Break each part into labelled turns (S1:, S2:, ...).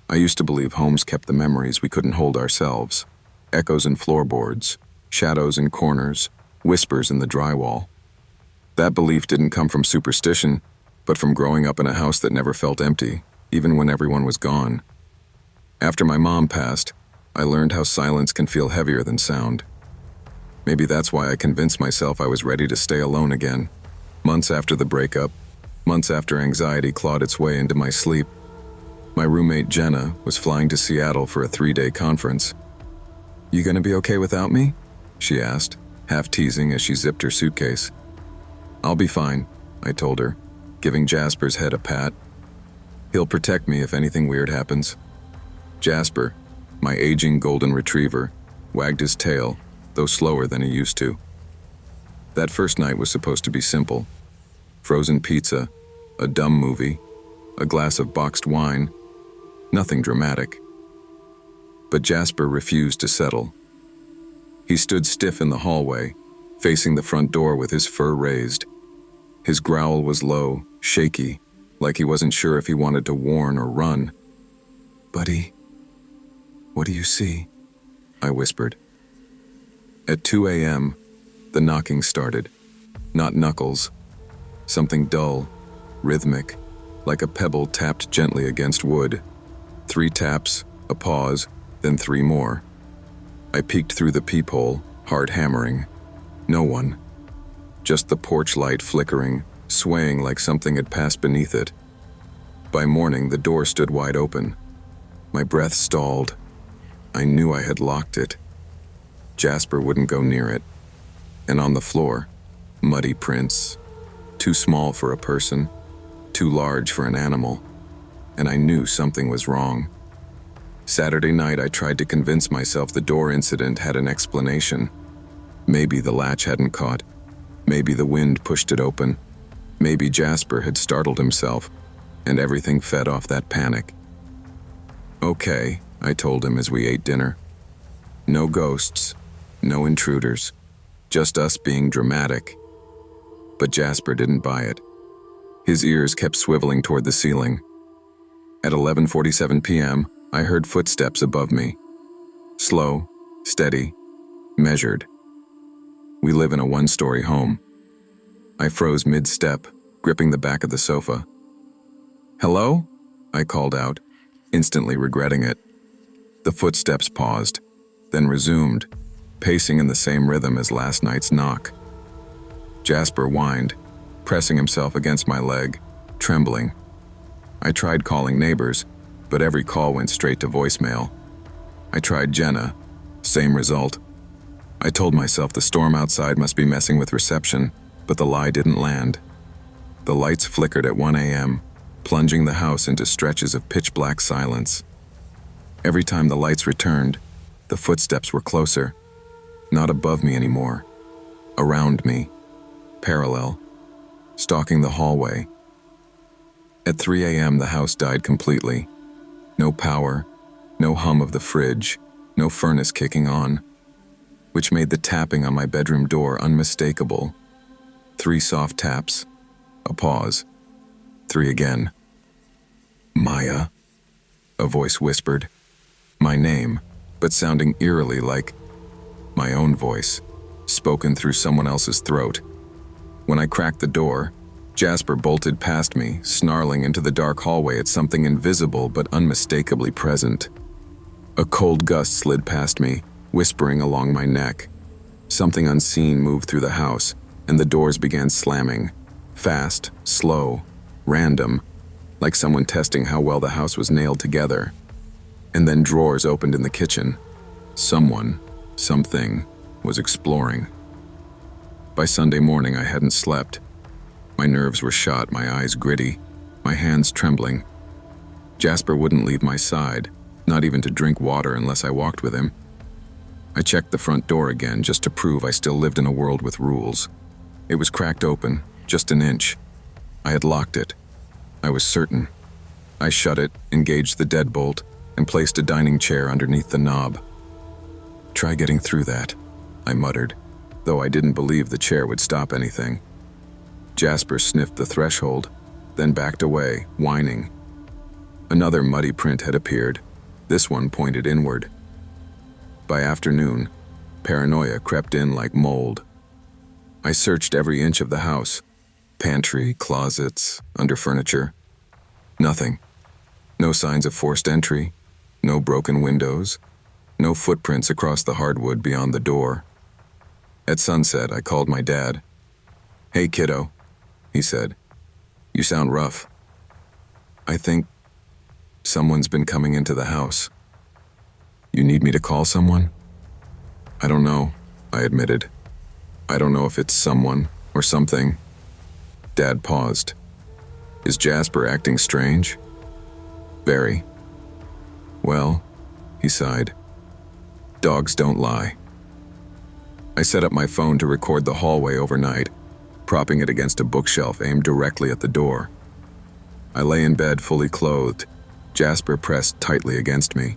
S1: I used to believe homes kept the memories we couldn't hold ourselves. Echoes in floorboards, shadows in corners, whispers in the drywall. That belief didn't come from superstition, but from growing up in a house that never felt empty, even when everyone was gone. After my mom passed, I learned how silence can feel heavier than sound. Maybe that's why I convinced myself I was ready to stay alone again. Months after the breakup, months after anxiety clawed its way into my sleep, my roommate Jenna was flying to Seattle for a 3-day conference. "You gonna be okay without me?" she asked, half teasing as she zipped her suitcase. "I'll be fine," I told her, giving Jasper's head a pat. "He'll protect me if anything weird happens." Jasper, my aging golden retriever, wagged his tail, though slower than he used to. That first night was supposed to be simple. Frozen pizza, a dumb movie, a glass of boxed wine, nothing dramatic. But Jasper refused to settle. He stood stiff in the hallway, facing the front door with his fur raised. His growl was low, shaky, like he wasn't sure if he wanted to warn or run. "Buddy, what do you see?" I whispered. At 2 a.m., the knocking started. Not knuckles. Something dull, rhythmic, like a pebble tapped gently against wood. 3 taps, a pause, then 3 more. I peeked through the peephole, hard hammering. No one. Just the porch light flickering, swaying like something had passed beneath it. By morning, the door stood wide open. My breath stalled. I knew I had locked it. Jasper wouldn't go near it. And on the floor, muddy prints. Too small for a person, too large for an animal. And I knew something was wrong. Saturday night, I tried to convince myself the door incident had an explanation. Maybe the latch hadn't caught. Maybe the wind pushed it open. Maybe Jasper had startled himself, and everything fed off that panic. "Okay," I told him as we ate dinner. "No ghosts, no intruders, just us being dramatic." But Jasper didn't buy it. His ears kept swiveling toward the ceiling. At 11:47 p.m., I heard footsteps above me. Slow, steady, measured. We live in a 1-story home. I froze mid-step, gripping the back of the sofa. "Hello?" I called out, instantly regretting it. The footsteps paused, then resumed, pacing in the same rhythm as last night's knock. Jasper whined, pressing himself against my leg, trembling. I tried calling neighbors, but every call went straight to voicemail. I tried Jenna, same result. I told myself the storm outside must be messing with reception, but the lie didn't land. The lights flickered at 1 a.m., plunging the house into stretches of pitch-black silence. Every time the lights returned, the footsteps were closer, not above me anymore, around me, parallel, stalking the hallway. At 3 a.m., the house died completely. No power, no hum of the fridge, no furnace kicking on, which made the tapping on my bedroom door unmistakable. 3 soft taps, a pause, 3 again. "Maya," a voice whispered. My name, but sounding eerily like my own voice, spoken through someone else's throat. When I cracked the door, Jasper bolted past me, snarling into the dark hallway at something invisible but unmistakably present. A cold gust slid past me, whispering along my neck. Something unseen moved through the house, and the doors began slamming. Fast, slow, random, like someone testing how well the house was nailed together. And then drawers opened in the kitchen. Someone, something, was exploring. By Sunday morning, I hadn't slept. My nerves were shot, my eyes gritty, my hands trembling. Jasper wouldn't leave my side, not even to drink water unless I walked with him. I checked the front door again just to prove I still lived in a world with rules. It was cracked open, just an inch. I had locked it. I was certain. I shut it, engaged the deadbolt, and placed a dining chair underneath the knob. "Try getting through that," I muttered, though I didn't believe the chair would stop anything. Jasper sniffed the threshold, then backed away, whining. Another muddy print had appeared. This one pointed inward. By afternoon, paranoia crept in like mold. I searched every inch of the house. Pantry, closets, under furniture. Nothing. No signs of forced entry. No broken windows. No footprints across the hardwood beyond the door. At sunset, I called my dad. "Hey, kiddo," he said. "You sound rough." "I think someone's been coming into the house." "You need me to call someone?" "I don't know," I admitted. "I don't know if it's someone or something." Dad paused. "Is Jasper acting strange?" "Very." "Well," he sighed, "dogs don't lie." I set up my phone to record the hallway overnight, propping it against a bookshelf aimed directly at the door. I lay in bed fully clothed, Jasper pressed tightly against me.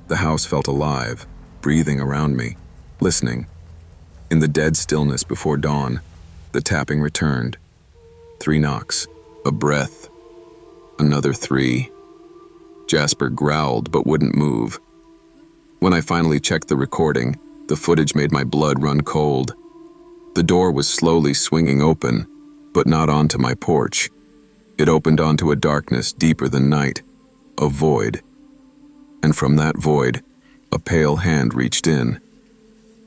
S1: The house felt alive, breathing around me, listening. In the dead stillness before dawn, the tapping returned. 3 knocks, a breath, another 3. Jasper growled but wouldn't move. When I finally checked the recording, the footage made my blood run cold. The door was slowly swinging open, but not onto my porch. It opened onto a darkness deeper than night, a void. And from that void, a pale hand reached in.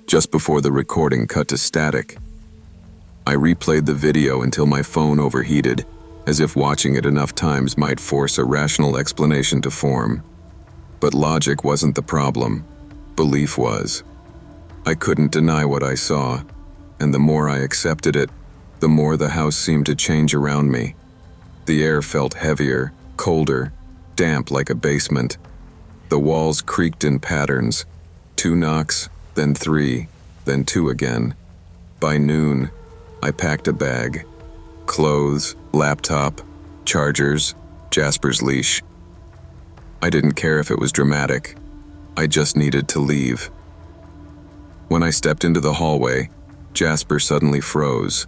S1: Just before the recording cut to static, I replayed the video until my phone overheated, as if watching it enough times might force a rational explanation to form. But logic wasn't the problem. Belief was. I couldn't deny what I saw, and the more I accepted it, the more the house seemed to change around me. The air felt heavier, colder, damp like a basement. The walls creaked in patterns. 2 knocks, then 3, then 2 again. By noon, I packed a bag. Clothes, laptop, chargers, Jasper's leash. I didn't care if it was dramatic. I just needed to leave. When I stepped into the hallway, Jasper suddenly froze,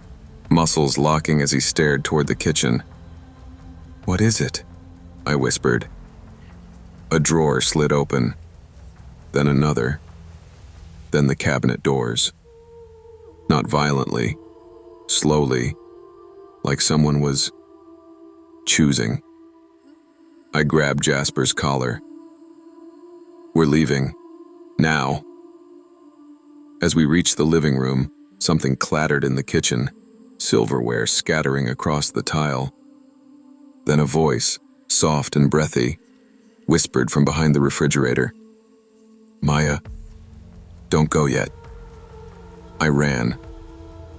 S1: muscles locking as he stared toward the kitchen. "What is it?" I whispered. A drawer slid open, then another, then the cabinet doors. Not violently, slowly, like someone was choosing. I grabbed Jasper's collar. "We're leaving. Now." As we reached the living room, something clattered in the kitchen, silverware scattering across the tile. Then a voice, soft and breathy, whispered from behind the refrigerator. "Maya, don't go yet." I ran.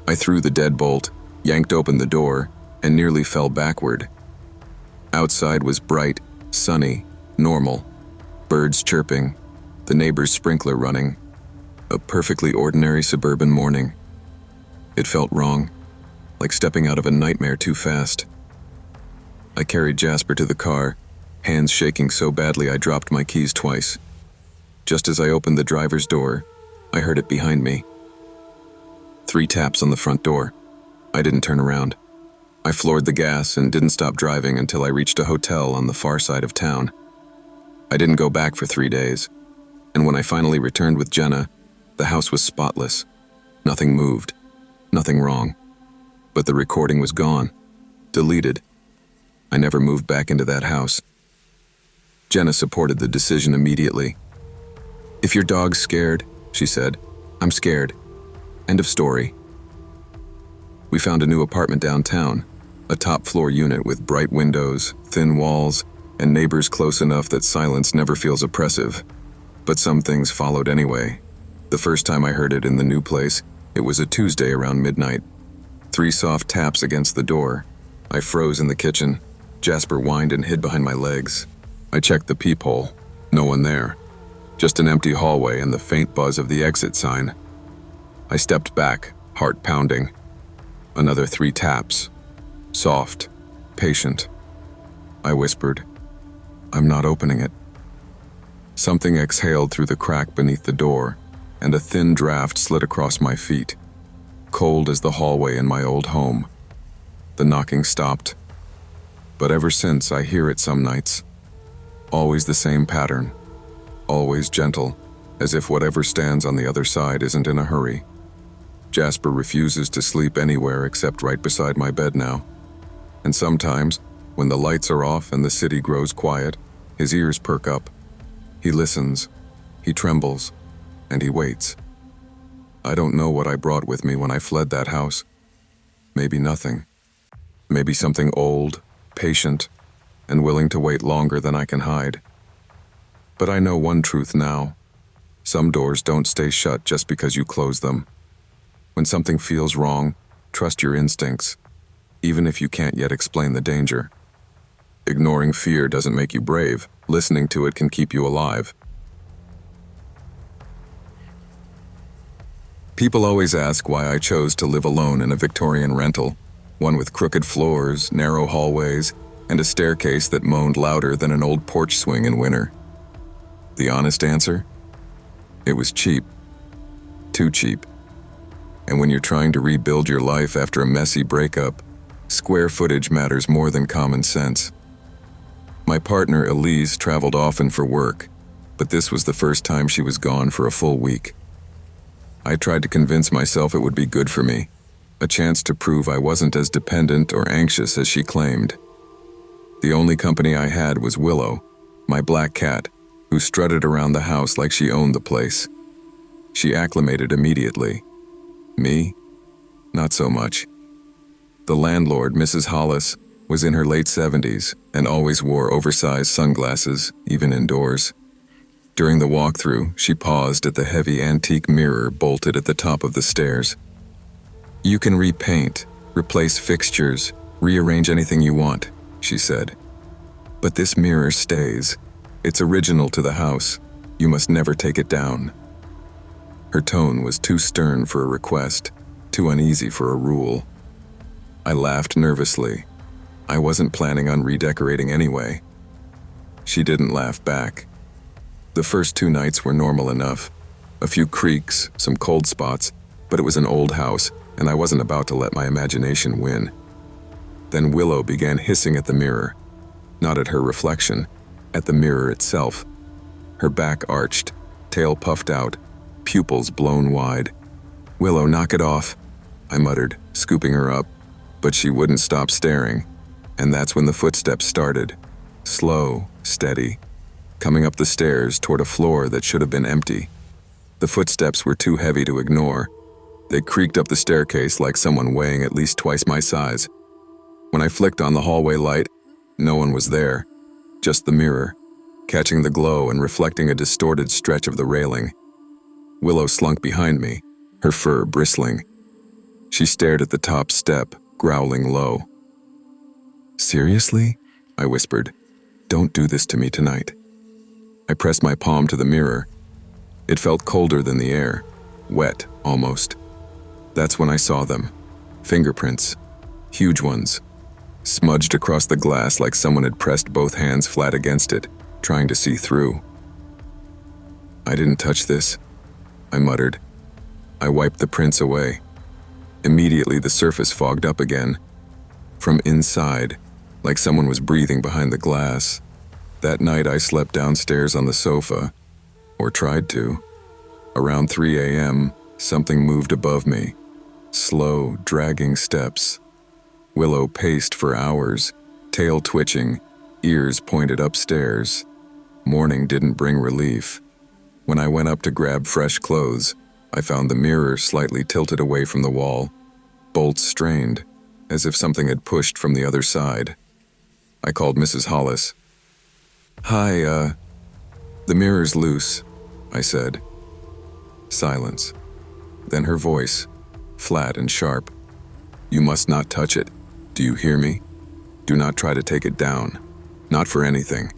S1: I threw the deadbolt, yanked open the door, and nearly fell backward. Outside was bright, sunny, normal. Birds chirping, the neighbor's sprinkler running. A perfectly ordinary suburban morning. It felt wrong, like stepping out of a nightmare too fast. I carried Jasper to the car, hands shaking so badly I dropped my keys twice. Just as I opened the driver's door, I heard it behind me. 3 taps on the front door. I didn't turn around. I floored the gas and didn't stop driving until I reached a hotel on the far side of town. I didn't go back for 3 days, and when I finally returned with Jenna, the house was spotless. Nothing moved, nothing wrong. But the recording was gone, deleted. I never moved back into that house. Jenna supported the decision immediately. "If your dog's scared," she said, "I'm scared. End of story." We found a new apartment downtown, a top-floor unit with bright windows, thin walls, and neighbors close enough that silence never feels oppressive. But some things followed anyway. The first time I heard it in the new place, it was a Tuesday around midnight. 3 soft taps against the door. I froze in the kitchen. Jasper whined and hid behind my legs. I checked the peephole. No one there. Just an empty hallway and the faint buzz of the exit sign. I stepped back, heart pounding. Another 3 taps. Soft, patient. I whispered, "I'm not opening it." Something exhaled through the crack beneath the door, and a thin draft slid across my feet, cold as the hallway in my old home. The knocking stopped. But ever since, I hear it some nights, Always the same pattern. Always gentle, as if whatever stands on the other side isn't in a hurry. Jasper refuses to sleep anywhere except right beside my bed now. And sometimes, when the lights are off and the city grows quiet, his ears perk up. He listens, he trembles, and he waits. I don't know what I brought with me when I fled that house. Maybe nothing. Maybe something old, patient, and willing to wait longer than I can hide. But I know one truth now. Some doors don't stay shut just because you close them. When something feels wrong, trust your instincts, even if you can't yet explain the danger. Ignoring fear doesn't make you brave. Listening to it can keep you alive. People always ask why I chose to live alone in a Victorian rental, one with crooked floors, narrow hallways, and a staircase that moaned louder than an old porch swing in winter. The honest answer? It was cheap. Too cheap. And when you're trying to rebuild your life after a messy breakup, square footage matters more than common sense. My partner, Elise, traveled often for work, but this was the first time she was gone for a full week. I tried to convince myself it would be good for me, a chance to prove I wasn't as dependent or anxious as she claimed. The only company I had was Willow, my black cat, who strutted around the house like she owned the place. She acclimated immediately. Me? Not so much. The landlord, Mrs. Hollis, was in her late 70s and always wore oversized sunglasses, even indoors. During the walkthrough, she paused at the heavy antique mirror bolted at the top of the stairs. "You can repaint, replace fixtures, rearrange anything you want," she said. "But this mirror stays. It's original to the house. You must never take it down." Her tone was too stern for a request, too uneasy for a rule. I laughed nervously. I wasn't planning on redecorating anyway. She didn't laugh back. The first 2 nights were normal enough. A few creaks, some cold spots, but it was an old house, and I wasn't about to let my imagination win. Then Willow began hissing at the mirror. Not at her reflection, at the mirror itself. Her back arched, tail puffed out, pupils blown wide. "Willow, knock it off," I muttered, scooping her up, but she wouldn't stop staring, and that's when the footsteps started. Slow, steady, coming up the stairs toward a floor that should have been empty. The footsteps were too heavy to ignore. They creaked up the staircase like someone weighing at least twice my size. When I flicked on the hallway light, no one was there, just the mirror, catching the glow and reflecting a distorted stretch of the railing. Willow slunk behind me, her fur bristling. She stared at the top step, growling low. "Seriously?" I whispered. "Don't do this to me tonight." I pressed my palm to the mirror. It felt colder than the air, wet almost. That's when I saw them. Fingerprints. Huge ones. Smudged across the glass like someone had pressed both hands flat against it, trying to see through. "I didn't touch this," I muttered. I wiped the prints away. Immediately the surface fogged up again. From inside, like someone was breathing behind the glass. That night I slept downstairs on the sofa, or tried to. Around 3 a.m., something moved above me. Slow, dragging steps. Willow paced for hours, tail twitching, ears pointed upstairs. Morning didn't bring relief. When I went up to grab fresh clothes, I found the mirror slightly tilted away from the wall, bolts strained, as if something had pushed from the other side. I called Mrs. Hollis. "Hi, the mirror's loose," I said. Silence. Then her voice, flat and sharp. "You must not touch it. Do you hear me? Do not try to take it down. Not for anything."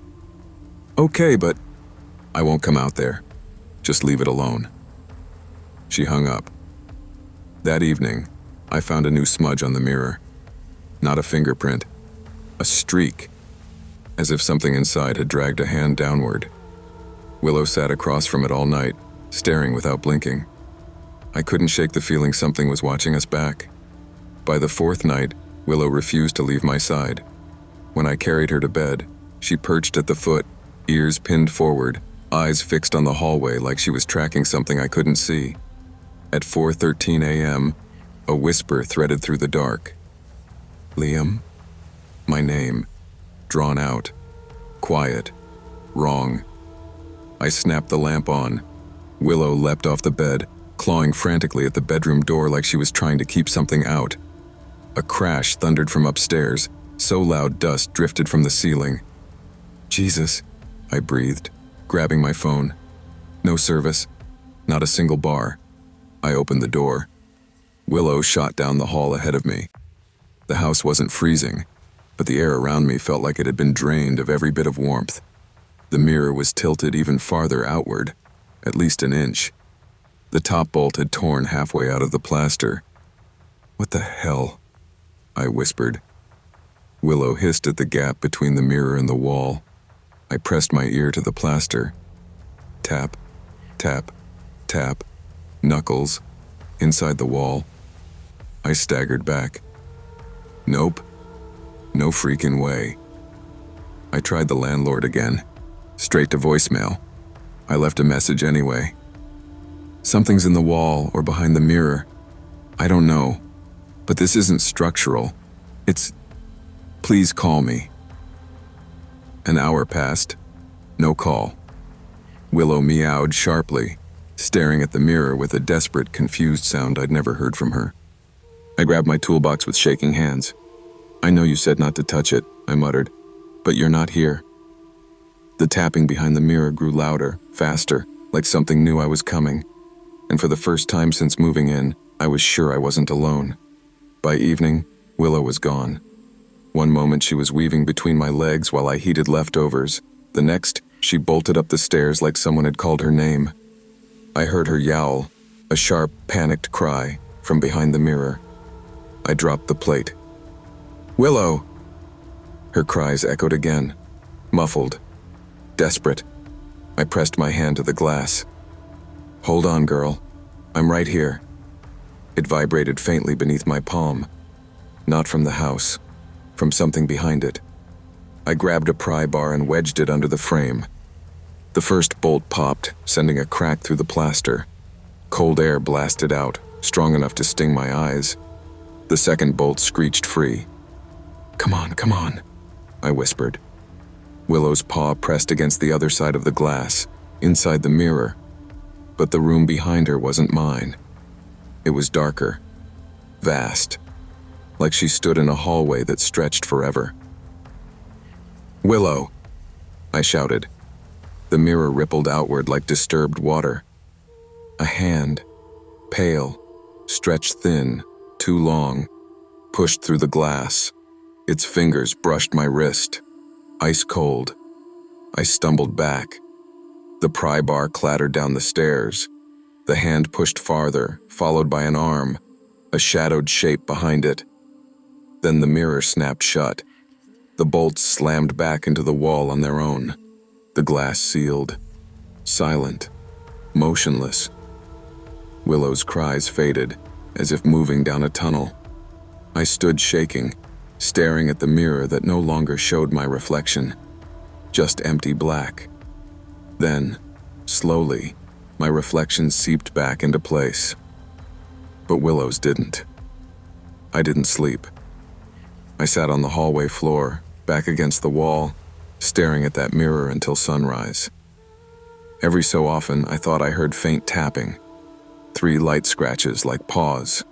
S1: "Okay, but..." "I won't come out there. Just leave it alone." She hung up. That evening, I found a new smudge on the mirror. Not a fingerprint. A streak. As if something inside had dragged a hand downward. Willow sat across from it all night, staring without blinking. I couldn't shake the feeling something was watching us back. By the 4th night, Willow refused to leave my side. When I carried her to bed, she perched at the foot, ears pinned forward, eyes fixed on the hallway like she was tracking something I couldn't see. At 4:13 a.m., a whisper threaded through the dark. Liam? My name. Drawn out. Quiet. Wrong. I snapped the lamp on. Willow leapt off the bed, clawing frantically at the bedroom door like she was trying to keep something out. A crash thundered from upstairs, so loud dust drifted from the ceiling. Jesus, I breathed, grabbing my phone. No service. Not a single bar. I opened the door. Willow shot down the hall ahead of me. The house wasn't freezing, but the air around me felt like it had been drained of every bit of warmth. The mirror was tilted even farther outward, at least an inch. The top bolt had torn halfway out of the plaster. What the hell? I whispered. Willow hissed at the gap between the mirror and the wall. I pressed my ear to the plaster. Tap, tap, tap, knuckles, inside the wall. I staggered back. Nope. No freaking way. I tried the landlord again. Straight to voicemail. I left a message anyway. Something's in the wall or behind the mirror. I don't know. But this isn't structural. It's... Please call me. An hour passed. No call. Willow meowed sharply, staring at the mirror with a desperate, confused sound I'd never heard from her. I grabbed my toolbox with shaking hands. I know you said not to touch it, I muttered, but you're not here. The tapping behind the mirror grew louder, faster, like something knew I was coming. And for the first time since moving in, I was sure I wasn't alone. By evening, Willow was gone. One moment she was weaving between my legs while I heated leftovers. The next, she bolted up the stairs like someone had called her name. I heard her yowl, a sharp, panicked cry, from behind the mirror. I dropped the plate. Willow! Her cries echoed again, muffled, desperate. I pressed my hand to the glass. Hold on, girl. I'm right here. It vibrated faintly beneath my palm. Not from the house, from something behind it. I grabbed a pry bar and wedged it under the frame. The first bolt popped, sending a crack through the plaster. Cold air blasted out, strong enough to sting my eyes. The second bolt screeched free. Come on, I whispered. Willow's paw pressed against the other side of the glass, inside the mirror. But the room behind her wasn't mine. It was darker, vast, like she stood in a hallway that stretched forever. Willow! I shouted. The mirror rippled outward like disturbed water. A hand, pale, stretched thin, too long, pushed through the glass. Its fingers brushed my wrist, ice cold. I stumbled back. The pry bar clattered down the stairs. The hand pushed farther, followed by an arm, a shadowed shape behind it. Then the mirror snapped shut. The bolts slammed back into the wall on their own. The glass sealed, silent, motionless. Willow's cries faded, as if moving down a tunnel. I stood shaking, staring at the mirror that no longer showed my reflection, just empty black. Then, slowly, my reflection seeped back into place. But Willow's didn't. I didn't sleep. I sat on the hallway floor, back against the wall, staring at that mirror until sunrise. Every so often, I thought I heard faint tapping, 3 light scratches like paws.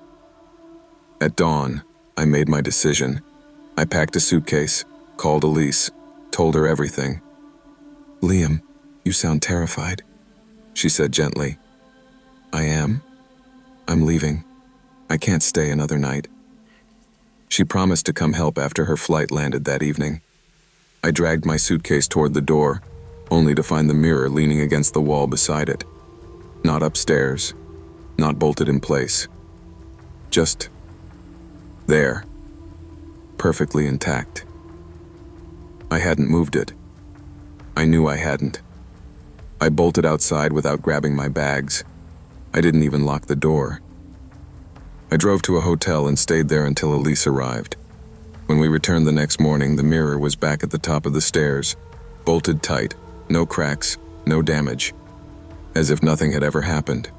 S1: At dawn, I made my decision. I packed a suitcase, called Elise, told her everything. Liam, you sound terrified, she said gently. I am. I'm leaving. I can't stay another night. She promised to come help after her flight landed that evening. I dragged my suitcase toward the door, only to find the mirror leaning against the wall beside it. Not upstairs, not bolted in place. Just there, perfectly intact. I hadn't moved it. I knew I hadn't. I bolted outside without grabbing my bags. I didn't even lock the door. I drove to a hotel and stayed there until Elise arrived. When we returned the next morning, the mirror was back at the top of the stairs, bolted tight, No cracks, no damage. As if nothing had ever happened.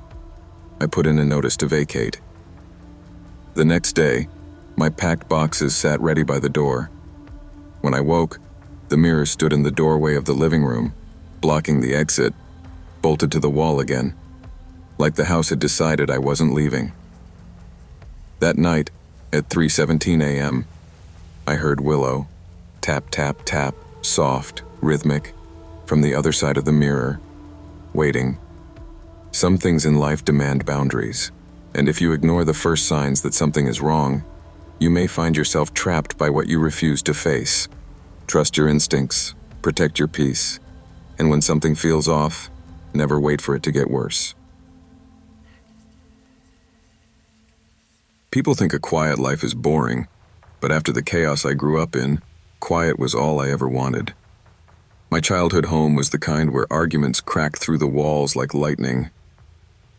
S1: I put in a notice to vacate. The next day, my packed boxes sat ready by the door. When I woke, the mirror stood in the doorway of the living room, blocking the exit, bolted to the wall again, like the house had decided I wasn't leaving. That night, at 3:17 a.m., I heard Willow, tap, tap, tap, soft, rhythmic, from the other side of the mirror, waiting. Some things in life demand boundaries, and if you ignore the first signs that something is wrong, you may find yourself trapped by what you refuse to face. Trust your instincts, protect your peace, and when something feels off, never wait for it to get worse. People think a quiet life is boring, but after the chaos I grew up in, quiet was all I ever wanted. My childhood home was the kind where arguments cracked through the walls like lightning.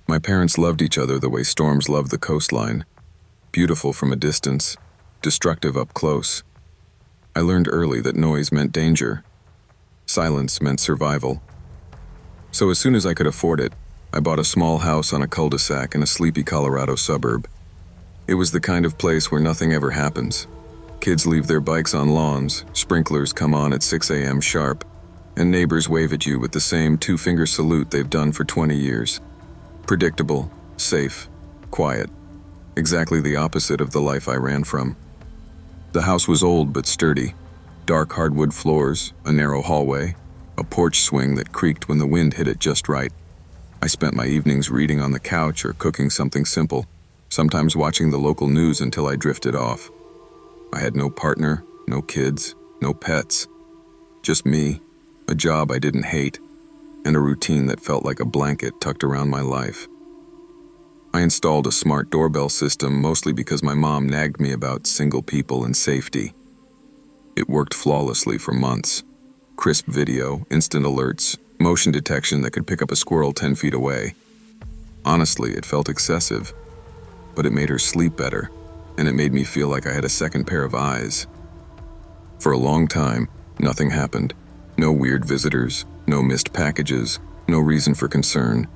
S1: My parents loved each other the way storms love the coastline, beautiful from a distance, destructive up close. I learned early that noise meant danger. Silence meant survival. So as soon as I could afford it, I bought a small house on a cul-de-sac in a sleepy Colorado suburb. It was the kind of place where nothing ever happens. Kids leave their bikes on lawns, sprinklers come on at 6 a.m. sharp, and neighbors wave at you with the same two-finger salute they've done for 20 years. Predictable, safe, quiet. Exactly the opposite of the life I ran from. The house was old but sturdy. Dark hardwood floors, a narrow hallway, a porch swing that creaked when the wind hit it just right. I spent my evenings reading on the couch or cooking something simple, sometimes watching the local news until I drifted off. I had no partner, no kids, no pets. Just me, a job I didn't hate, and a routine that felt like a blanket tucked around my life. I installed a smart doorbell system mostly because my mom nagged me about single people and safety. It worked flawlessly for months. Crisp video, instant alerts, motion detection that could pick up a squirrel 10 feet away. Honestly, it felt excessive, but it made her sleep better, and it made me feel like I had a second pair of eyes. For a long time, nothing happened. No weird visitors, no missed packages, no reason for concern.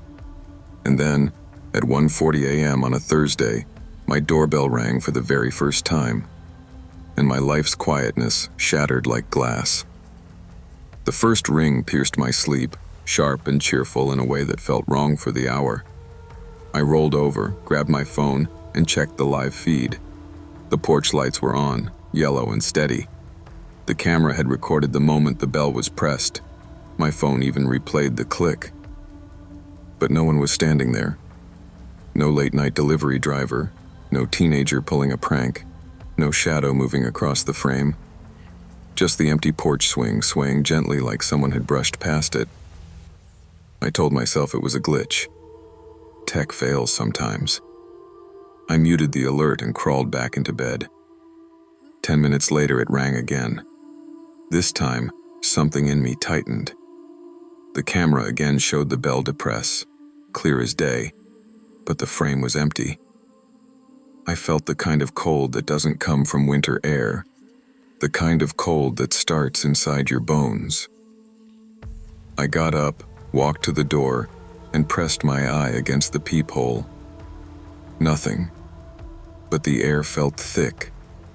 S1: And then, at 1:40 a.m. on a Thursday, my doorbell rang for the very first time, and my life's quietness shattered like glass. The first ring pierced my sleep, sharp and cheerful in a way that felt wrong for the hour. I rolled over, grabbed my phone, and checked the live feed. The porch lights were on, yellow and steady. The camera had recorded the moment the bell was pressed. My phone even replayed the click. But no one was standing there. No late-night delivery driver, no teenager pulling a prank, no shadow moving across the frame. Just the empty porch swing swaying gently like someone had brushed past it. I told myself it was a glitch. Tech fails sometimes. I muted the alert and crawled back into bed. 10 minutes later, it rang again. This time, something in me tightened. The camera again showed the bell depress, clear as day, but the frame was empty. I felt the kind of cold that doesn't come from winter air, the kind of cold that starts inside your bones. I got up, walked to the door, and pressed my eye against the peephole. Nothing, but the air felt thick,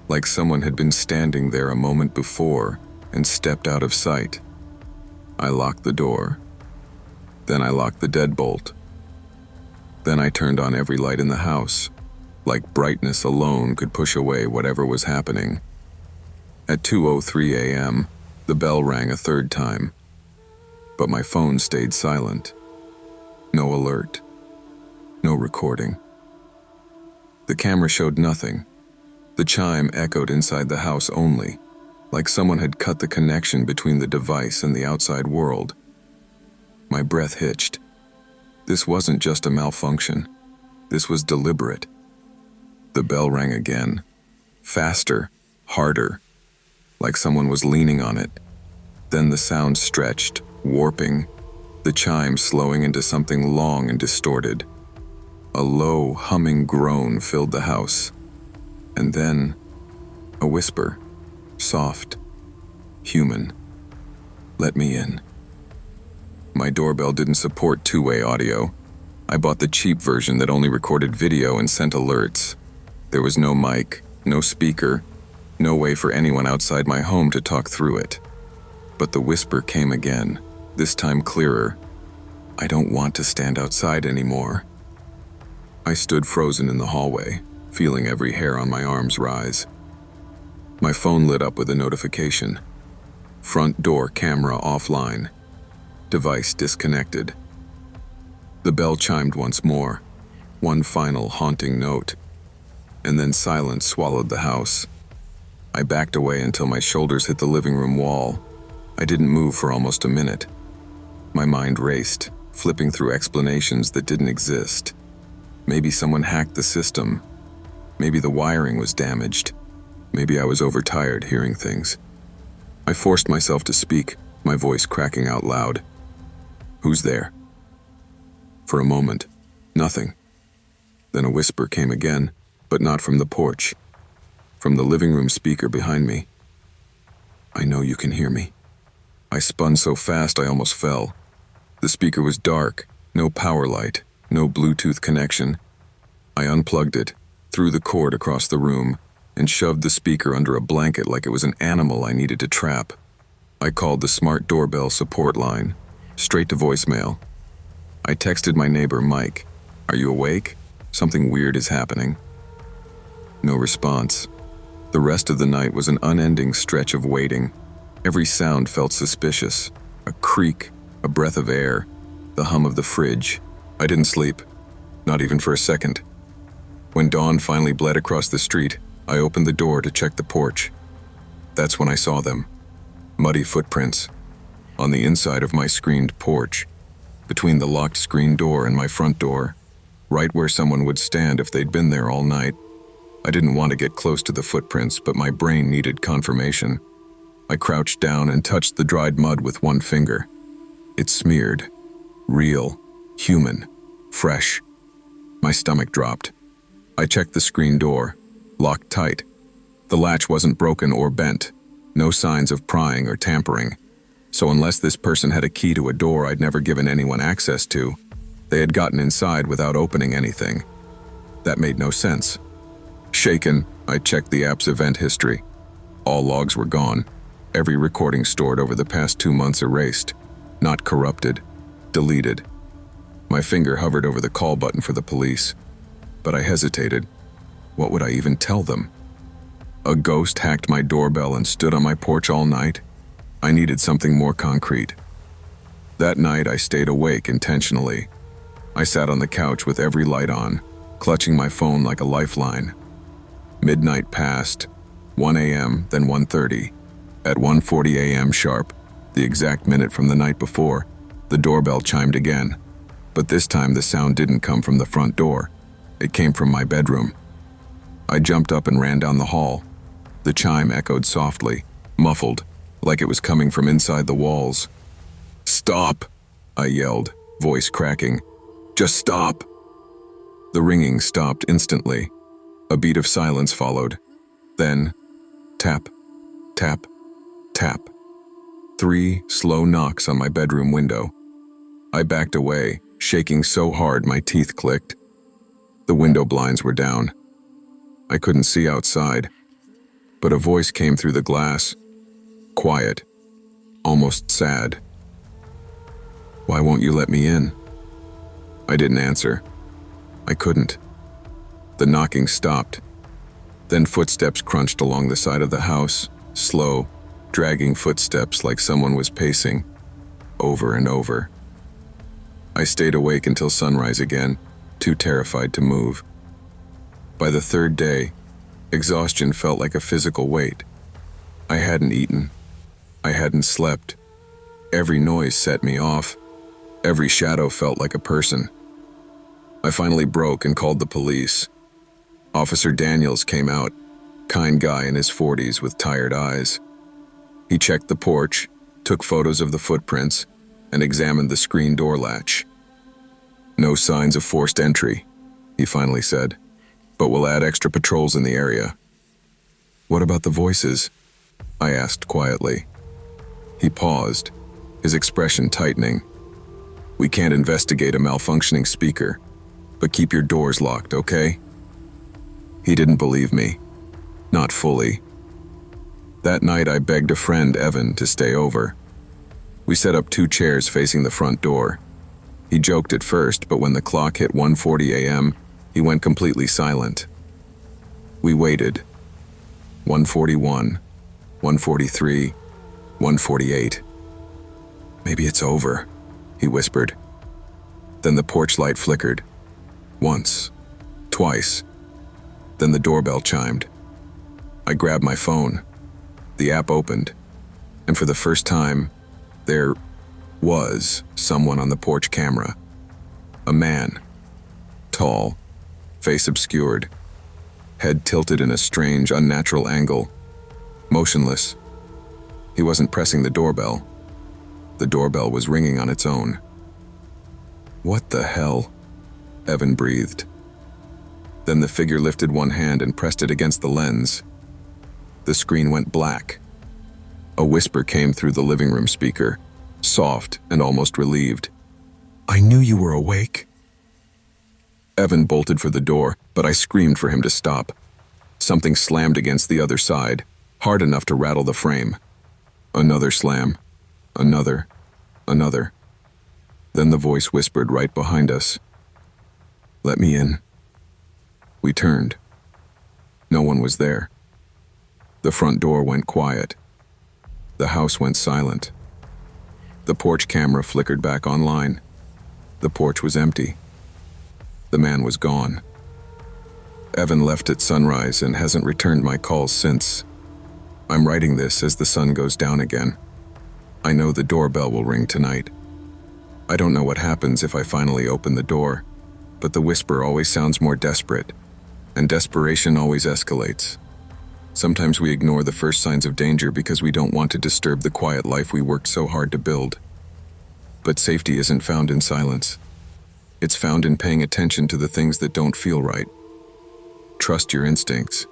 S1: like someone had been standing there a moment before and stepped out of sight. I locked the door. Then I locked the deadbolt. Then I turned on every light in the house, like brightness alone could push away whatever was happening. At 2:03 a.m., the bell rang a third time, but my phone stayed silent. No alert. No recording. The camera showed nothing. The chime echoed inside the house only, like someone had cut the connection between the device and the outside world. My breath hitched. This wasn't just a malfunction. This was deliberate. The bell rang again. Faster, harder, like someone was leaning on it. Then the sound stretched, warping, the chime slowing into something long and distorted. A low, humming groan filled the house. And then, a whisper, soft, human. Let me in. My doorbell didn't support two-way audio. I bought the cheap version that only recorded video and sent alerts. There was no mic, no speaker, no way for anyone outside my home to talk through it. But the whisper came again, this time clearer. I don't want to stand outside anymore. I stood frozen in the hallway, feeling every hair on my arms rise. My phone lit up with a notification. Front door camera offline. Device disconnected. The bell chimed once more, one final haunting note, and then silence swallowed the house. I backed away until my shoulders hit the living room wall. I didn't move for almost a minute. My mind raced, flipping through explanations that didn't exist. Maybe someone hacked the system. Maybe the wiring was damaged. Maybe I was overtired hearing things. I forced myself to speak, my voice cracking out loud. "Who's there?" For a moment, nothing. Then a whisper came again, but not from the porch. From the living room speaker behind me. "I know you can hear me." I spun so fast I almost fell. The speaker was dark, no power light, no Bluetooth connection. I unplugged it, threw the cord across the room, and shoved the speaker under a blanket like it was an animal I needed to trap. I called the smart doorbell support line, straight to voicemail. I texted my neighbor Mike, "Are you awake? Something weird is happening." No response. The rest of the night was an unending stretch of waiting. Every sound felt suspicious. A creak, a breath of air, the hum of the fridge. I didn't sleep, not even for a second. When dawn finally bled across the street, I opened the door to check the porch. That's when I saw them. Muddy footprints. On the inside of my screened porch, between the locked screen door and my front door, right where someone would stand if they'd been there all night. I didn't want to get close to the footprints, but my brain needed confirmation. I crouched down and touched the dried mud with one finger. It smeared. Real. Human. Fresh. My stomach dropped. I checked the screen door. Locked tight. The latch wasn't broken or bent. No signs of prying or tampering. So unless this person had a key to a door I'd never given anyone access to, they had gotten inside without opening anything. That made no sense. Shaken, I checked the app's event history. All logs were gone. Every recording stored over the past 2 months erased. Not corrupted. Deleted. My finger hovered over the call button for the police. But I hesitated. What would I even tell them? A ghost hacked my doorbell and stood on my porch all night? I needed something more concrete. That night I stayed awake intentionally. I sat on the couch with every light on, clutching my phone like a lifeline. Midnight passed, 1 a.m., then 1:30. At 1:40 a.m. sharp, the exact minute from the night before, the doorbell chimed again. But this time the sound didn't come from the front door. It came from my bedroom. I jumped up and ran down the hall. The chime echoed softly, muffled, like it was coming from inside the walls. "Stop!" I yelled, voice cracking. "Just stop!" The ringing stopped instantly. A beat of silence followed. Then, tap, tap, tap. 3 slow knocks on my bedroom window. I backed away, shaking so hard my teeth clicked. The window blinds were down. I couldn't see outside, but a voice came through the glass. Quiet, almost sad. "Why won't you let me in?" I didn't answer. I couldn't. The knocking stopped. Then footsteps crunched along the side of the house, slow, dragging footsteps like someone was pacing, over and over. I stayed awake until sunrise again, too terrified to move. By the 3rd day, exhaustion felt like a physical weight. I hadn't eaten. I hadn't slept. Every noise set me off. Every shadow felt like a person. I finally broke and called the police. Officer Daniels came out, kind guy in his 40s with tired eyes. He checked the porch, took photos of the footprints, and examined the screen door latch. "No signs of forced entry," he finally said, "but we'll add extra patrols in the area." "What about the voices?" I asked quietly. He paused, his expression tightening. We can't investigate a malfunctioning speaker, but keep your doors locked, okay? He didn't believe me. Not fully. That night I begged a friend, Evan, to stay over. We set up 2 chairs facing the front door. He joked at first, but when the clock hit 1:40 a.m., he went completely silent. We waited. 1:41, 1:43, 1:48. Maybe it's over, he whispered. Then the porch light flickered. Once, twice. Then the doorbell chimed. I grabbed my phone. The app opened, and for the first time, there was someone on the porch camera. A man. Tall, face obscured, head tilted in a strange, unnatural angle. Motionless. He wasn't pressing the doorbell. The doorbell was ringing on its own. What the hell? Evan breathed. Then the figure lifted one hand and pressed it against the lens. The screen went black. A whisper came through the living room speaker, soft and almost relieved. I knew you were awake. Evan bolted for the door, but I screamed for him to stop. Something slammed against the other side, hard enough to rattle the frame. Another slam. Another. Another. Then the voice whispered right behind us. Let me in. We turned. No one was there. The front door went quiet. The house went silent. The porch camera flickered back online. The porch was empty. The man was gone. Evan left at sunrise and hasn't returned my calls since. I'm writing this as the sun goes down again. I know the doorbell will ring tonight. I don't know what happens if I finally open the door, but the whisper always sounds more desperate, and desperation always escalates. Sometimes we ignore the first signs of danger because we don't want to disturb the quiet life we worked so hard to build. But safety isn't found in silence. It's found in paying attention to the things that don't feel right. Trust your instincts.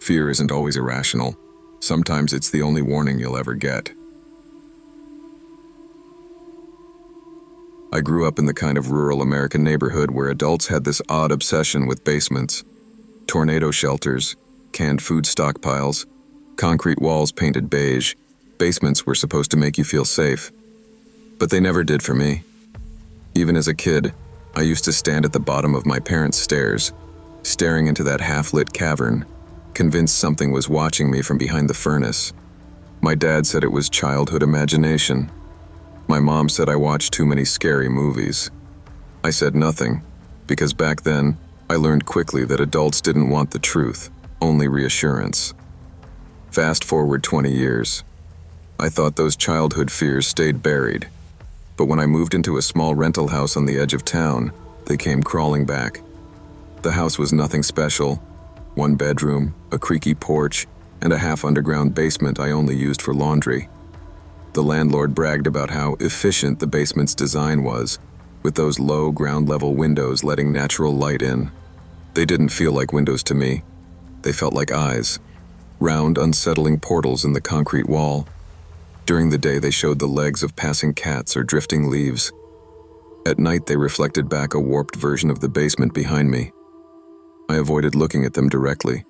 S1: Fear isn't always irrational. Sometimes it's the only warning you'll ever get. I grew up in the kind of rural American neighborhood where adults had this odd obsession with basements. Tornado shelters, canned food stockpiles, concrete walls painted beige. Basements were supposed to make you feel safe. But they never did for me. Even as a kid, I used to stand at the bottom of my parents' stairs, staring into that half-lit cavern, convinced something was watching me from behind the furnace. My dad said it was childhood imagination. My mom said I watched too many scary movies. I said nothing, because back then, I learned quickly that adults didn't want the truth, only reassurance. Fast forward 20 years. I thought those childhood fears stayed buried. But when I moved into a small rental house on the edge of town, they came crawling back. The house was nothing special. 1 bedroom, a creaky porch, and a half-underground basement I only used for laundry. The landlord bragged about how efficient the basement's design was, with those low ground-level windows letting natural light in. They didn't feel like windows to me. They felt like eyes, round, unsettling portals in the concrete wall. During the day, they showed the legs of passing cats or drifting leaves. At night, they reflected back a warped version of the basement behind me. I avoided looking at them directly.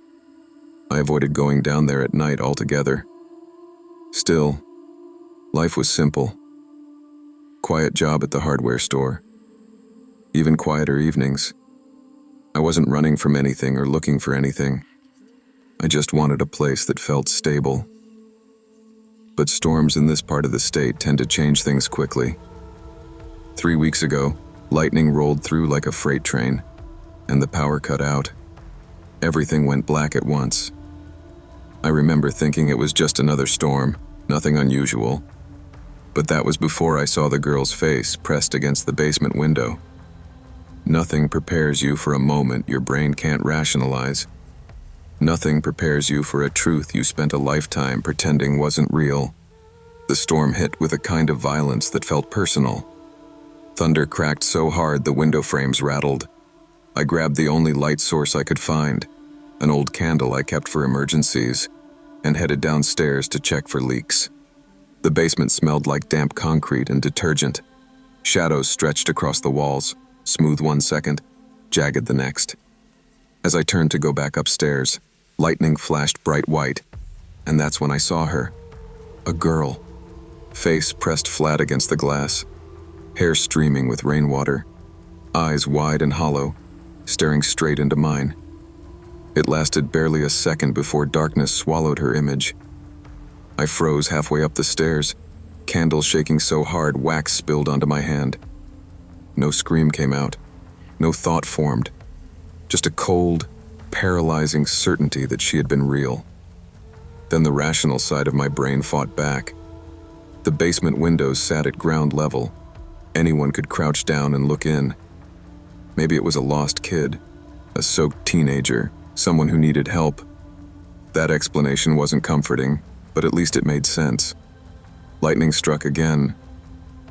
S1: I avoided going down there at night altogether. Still, life was simple. Quiet job at the hardware store. Even quieter evenings. I wasn't running from anything or looking for anything. I just wanted a place that felt stable. But storms in this part of the state tend to change things quickly. 3 weeks ago, lightning rolled through like a freight train, and the power cut out. Everything went black at once. I remember thinking it was just another storm, nothing unusual. But that was before I saw the girl's face pressed against the basement window. Nothing prepares you for a moment your brain can't rationalize. Nothing prepares you for a truth you spent a lifetime pretending wasn't real. The storm hit with a kind of violence that felt personal. Thunder cracked so hard the window frames rattled. I grabbed the only light source I could find, an old candle I kept for emergencies, and headed downstairs to check for leaks. The basement smelled like damp concrete and detergent. Shadows stretched across the walls, smooth one second, jagged the next. As I turned to go back upstairs, lightning flashed bright white, and that's when I saw her. A girl, face pressed flat against the glass, hair streaming with rainwater, eyes wide and hollow, staring straight into mine. It lasted barely a second before darkness swallowed her image. I froze halfway up the stairs, candle shaking so hard wax spilled onto my hand. No scream came out, no thought formed, just a cold, paralyzing certainty that she had been real. Then the rational side of my brain fought back. The basement windows sat at ground level. Anyone could crouch down and look in. Maybe it was a lost kid, a soaked teenager, someone who needed help. That explanation wasn't comforting, but at least it made sense. Lightning struck again.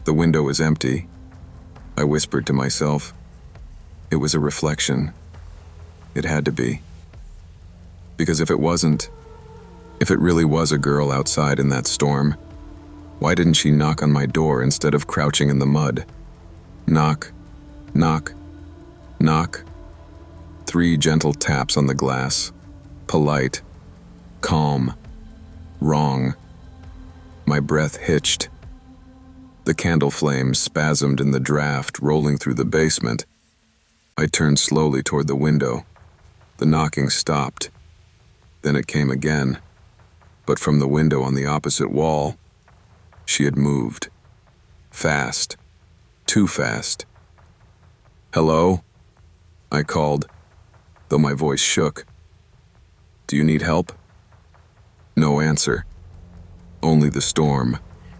S1: The window was empty. I whispered to myself. It was a reflection. It had to be. Because if it wasn't, if it really was a girl outside in that storm, why didn't she knock on my door instead of crouching in the mud? Knock, knock, knock. 3 gentle taps on the glass. Polite, calm, wrong. My breath hitched. The candle flame spasmed in the draft rolling through the basement. I turned slowly toward the window. The knocking stopped. Then it came again. But from the window on the opposite wall, she had moved. Fast. Too fast. "Hello?" I called, though my voice shook. "Do you need help?" No answer. Only the storm,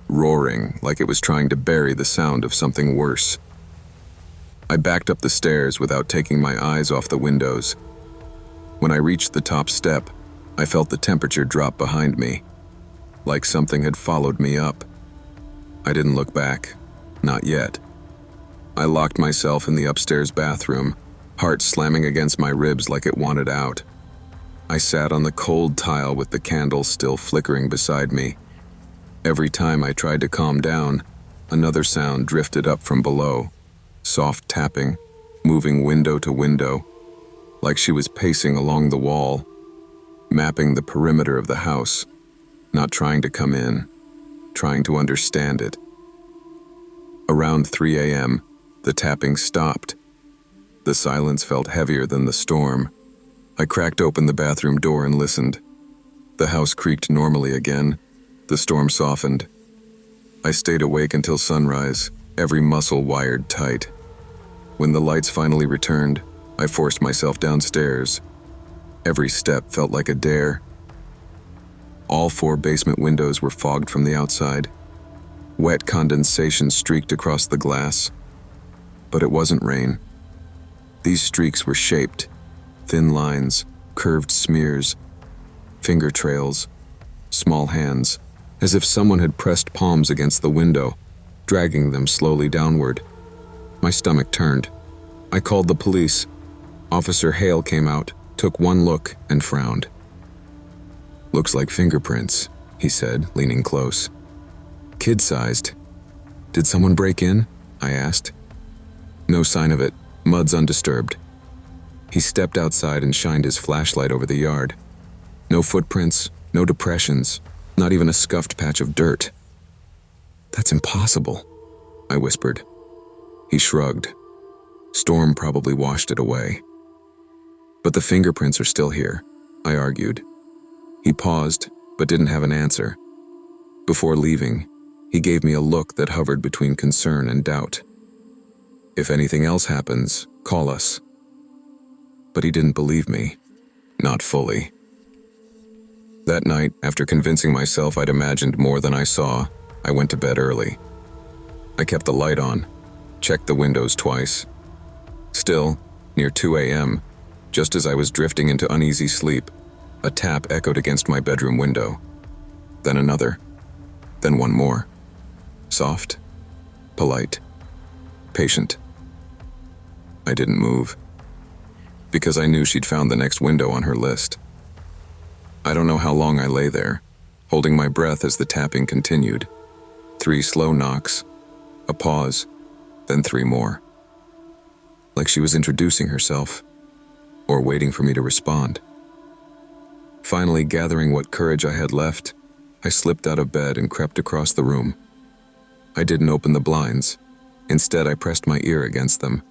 S1: roaring like it was trying to bury the sound of something worse. I backed up the stairs without taking my eyes off the windows. When I reached the top step, I felt the temperature drop behind me, like something had followed me up. I didn't look back, not yet. I locked myself in the upstairs bathroom, heart slamming against my ribs like it wanted out. I sat on the cold tile with the candle still flickering beside me. Every time I tried to calm down, another sound drifted up from below. Soft tapping, moving window to window, like she was pacing along the wall, mapping the perimeter of the house, not trying to come in, trying to understand it. Around 3 a.m., the tapping stopped. The silence felt heavier than the storm. I cracked open the bathroom door and listened. The house creaked normally again. The storm softened. I stayed awake until sunrise, every muscle wired tight. When the lights finally returned, I forced myself downstairs. Every step felt like a dare. All 4 basement windows were fogged from the outside. Wet condensation streaked across the glass. But it wasn't rain. These streaks were shaped, thin lines, curved smears, finger trails, small hands, as if someone had pressed palms against the window, dragging them slowly downward. My stomach turned. I called the police. Officer Hale came out, took one look, and frowned. "Looks like fingerprints," he said, leaning close. "Kid-sized. Did someone break in?" I asked. "No sign of it. Mud's undisturbed." He stepped outside and shined his flashlight over the yard. No footprints, no depressions, not even a scuffed patch of dirt. "That's impossible," I whispered. He shrugged. Storm probably washed it away. "But the fingerprints are still here," I argued. He paused, but didn't have an answer. Before leaving, he gave me a look that hovered between concern and doubt. "If anything else happens, call us." But he didn't believe me. Not fully. That night, after convincing myself I'd imagined more than I saw, I went to bed early. I kept the light on, checked the windows twice. Still, near 2 a.m., just as I was drifting into uneasy sleep, a tap echoed against my bedroom window. Then another. Then one more. Soft, polite, patient. I didn't move, because I knew she'd found the next window on her list. I don't know how long I lay there, holding my breath as the tapping continued. 3 slow knocks, a pause, then 3 more. Like she was introducing herself, or waiting for me to respond. Finally, gathering what courage I had left, I slipped out of bed and crept across the room. I didn't open the blinds. Instead, I pressed my ear against them.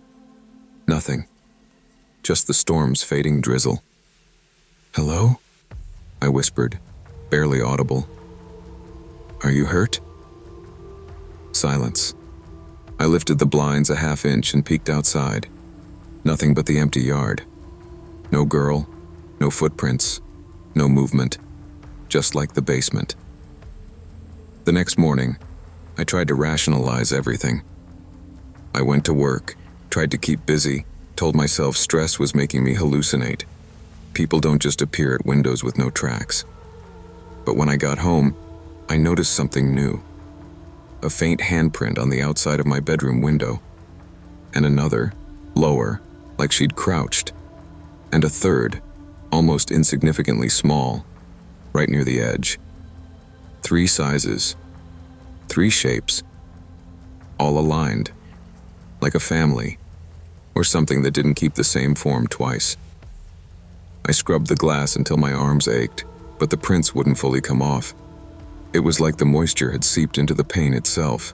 S1: Nothing. Just the storm's fading drizzle. "Hello?" I whispered, barely audible. "Are you hurt?" Silence. I lifted the blinds a half inch and peeked outside. Nothing but the empty yard. No girl, no footprints, no movement, just like the basement. The next morning, I tried to rationalize everything. I went to work, tried to keep busy, told myself stress was making me hallucinate. People don't just appear at windows with no tracks. But when I got home, I noticed something new. A faint handprint on the outside of my bedroom window, and another, lower, like she'd crouched, and a third, almost insignificantly small, right near the edge. 3 sizes, 3 shapes, all aligned, like a family, or something that didn't keep the same form twice. I scrubbed the glass until my arms ached, but the prints wouldn't fully come off. It was like the moisture had seeped into the pane itself.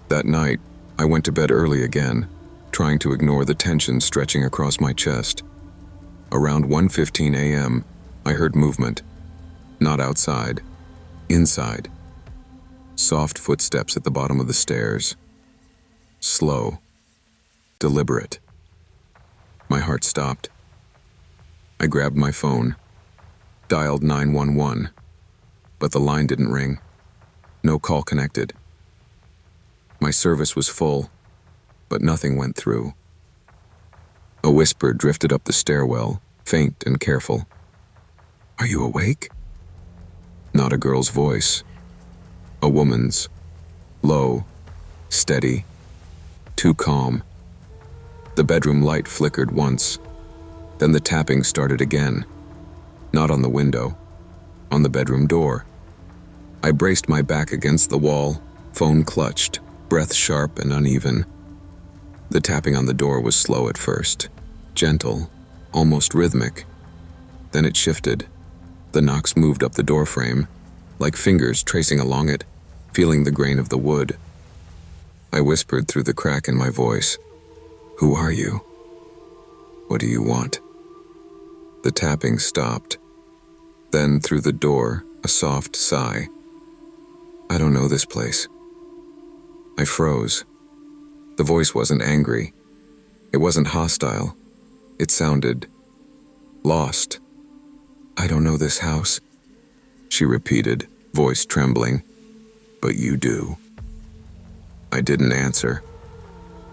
S1: That night, I went to bed early again, trying to ignore the tension stretching across my chest. Around 1:15 a.m., I heard movement. Not outside, inside. Soft footsteps at the bottom of the stairs. Slow, deliberate. My heart stopped. I grabbed my phone, dialed 911, but the line didn't ring. No call connected. My service was full, but nothing went through. A whisper drifted up the stairwell, faint and careful. "Are you awake?" Not a girl's voice. A woman's. Low, steady, too calm. The bedroom light flickered once. Then the tapping started again. Not on the window, on the bedroom door. I braced my back against the wall, phone clutched, breath sharp and uneven. The tapping on the door was slow at first, gentle, almost rhythmic. Then it shifted. The knocks moved up the doorframe, like fingers tracing along it, feeling the grain of the wood. I whispered through the crack in my voice, "Who are you? What do you want?" The tapping stopped. Then, through the door, a soft sigh. "I don't know this place." I froze. The voice wasn't angry. It wasn't hostile. It sounded lost. "I don't know this house," she repeated, voice trembling. "But you do." I didn't answer.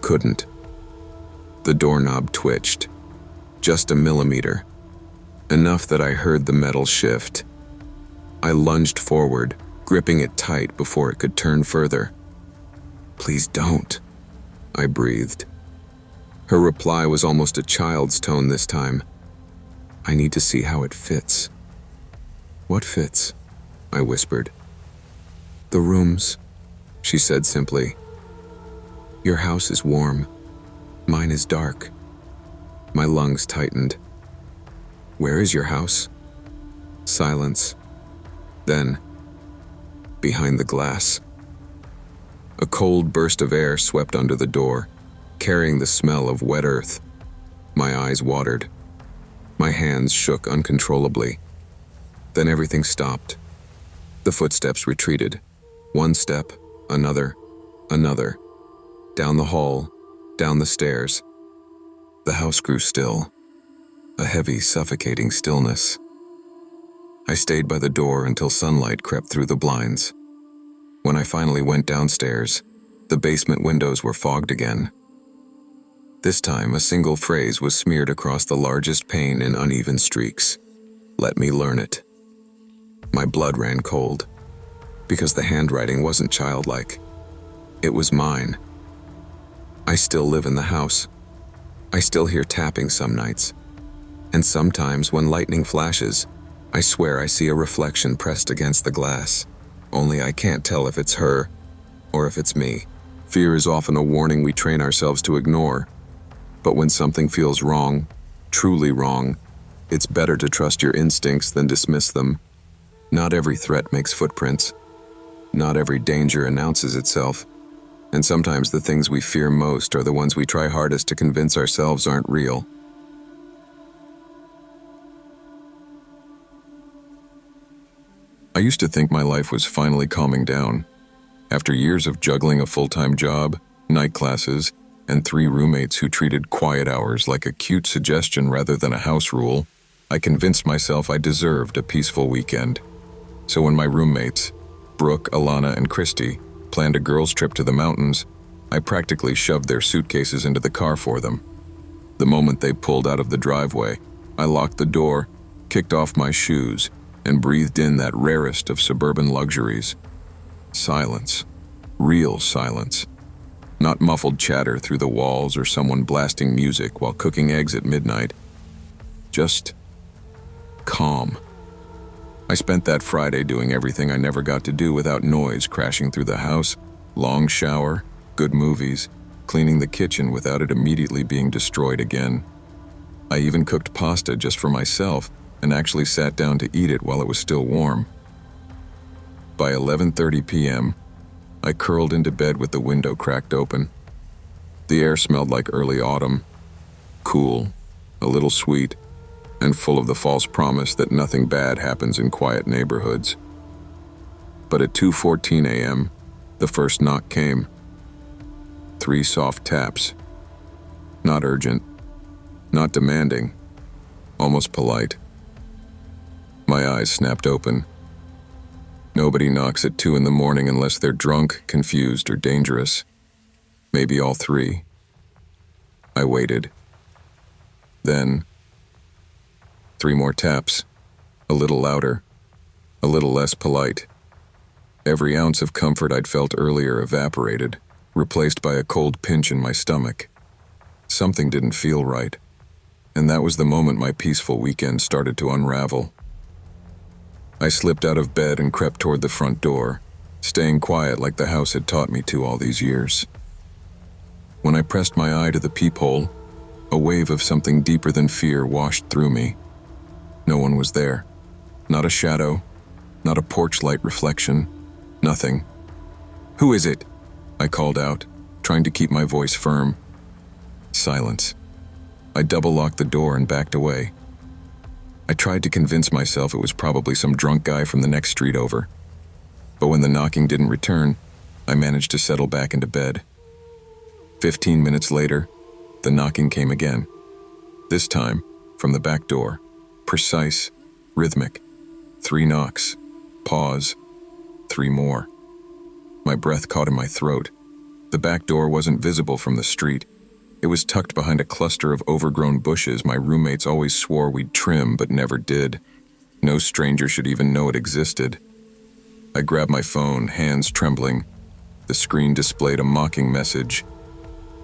S1: Couldn't. The doorknob twitched. Just a millimeter. Enough that I heard the metal shift. I lunged forward, gripping it tight before it could turn further. "Please don't," I breathed. Her reply was almost a child's tone this time. "I need to see how it fits." "What fits?" I whispered. "The rooms," she said simply. "Your house is warm. Mine is dark." My lungs tightened. "Where is your house?" Silence. Then, behind the glass. A cold burst of air swept under the door, carrying the smell of wet earth. My eyes watered. My hands shook uncontrollably. Then everything stopped. The footsteps retreated. One step, another, another. Down the hall, down the stairs. The house grew still. A heavy, suffocating stillness. I stayed by the door until sunlight crept through the blinds. When I finally went downstairs, the basement windows were fogged again. This time, a single phrase was smeared across the largest pane in uneven streaks. "Let me learn it." My blood ran cold, because the handwriting wasn't childlike. It was mine. I still live in the house. I still hear tapping some nights. And sometimes when lightning flashes, I swear I see a reflection pressed against the glass. Only I can't tell if it's her or if it's me. Fear is often a warning we train ourselves to ignore. But when something feels wrong, truly wrong, it's better to trust your instincts than dismiss them. Not every threat makes footprints. Not every danger announces itself. And sometimes the things we fear most are the ones we try hardest to convince ourselves aren't real. I used to think my life was finally calming down. After years of juggling a full-time job, night classes, and 3 roommates who treated quiet hours like a cute suggestion rather than a house rule, I convinced myself I deserved a peaceful weekend. So when my roommates, Brooke, Alana, and Christy, planned a girls' trip to the mountains, I practically shoved their suitcases into the car for them. The moment they pulled out of the driveway, I locked the door, kicked off my shoes, and breathed in that rarest of suburban luxuries. Silence. Real silence. Not muffled chatter through the walls or someone blasting music while cooking eggs at midnight. Just calm. I spent that Friday doing everything I never got to do without noise crashing through the house, long shower, good movies, cleaning the kitchen without it immediately being destroyed again. I even cooked pasta just for myself and actually sat down to eat it while it was still warm. By 11:30 p.m., I curled into bed with the window cracked open. The air smelled like early autumn, cool, a little sweet, and full of the false promise that nothing bad happens in quiet neighborhoods. But at 2:14 a.m., the first knock came. 3 soft taps. Not urgent, not demanding, almost polite. My eyes snapped open. Nobody knocks at 2 in the morning unless they're drunk, confused, or dangerous. Maybe all 3. I waited. Then 3 more taps, a little louder, a little less polite. Every ounce of comfort I'd felt earlier evaporated, replaced by a cold pinch in my stomach. Something didn't feel right, and that was the moment my peaceful weekend started to unravel. I slipped out of bed and crept toward the front door, staying quiet like the house had taught me to all these years. When I pressed my eye to the peephole, a wave of something deeper than fear washed through me. No one was there. Not a shadow, not a porch light reflection, nothing. "Who is it?" I called out, trying to keep my voice firm. Silence. I double-locked the door and backed away. I tried to convince myself it was probably some drunk guy from the next street over. But when the knocking didn't return, I managed to settle back into bed. 15 minutes later, the knocking came again. This time, from the back door. Precise, rhythmic. 3 knocks. Pause. 3 more. My breath caught in my throat. The back door wasn't visible from the street. It was tucked behind a cluster of overgrown bushes my roommates always swore we'd trim but never did. No stranger should even know it existed. I grabbed my phone, hands trembling. The screen displayed a mocking message.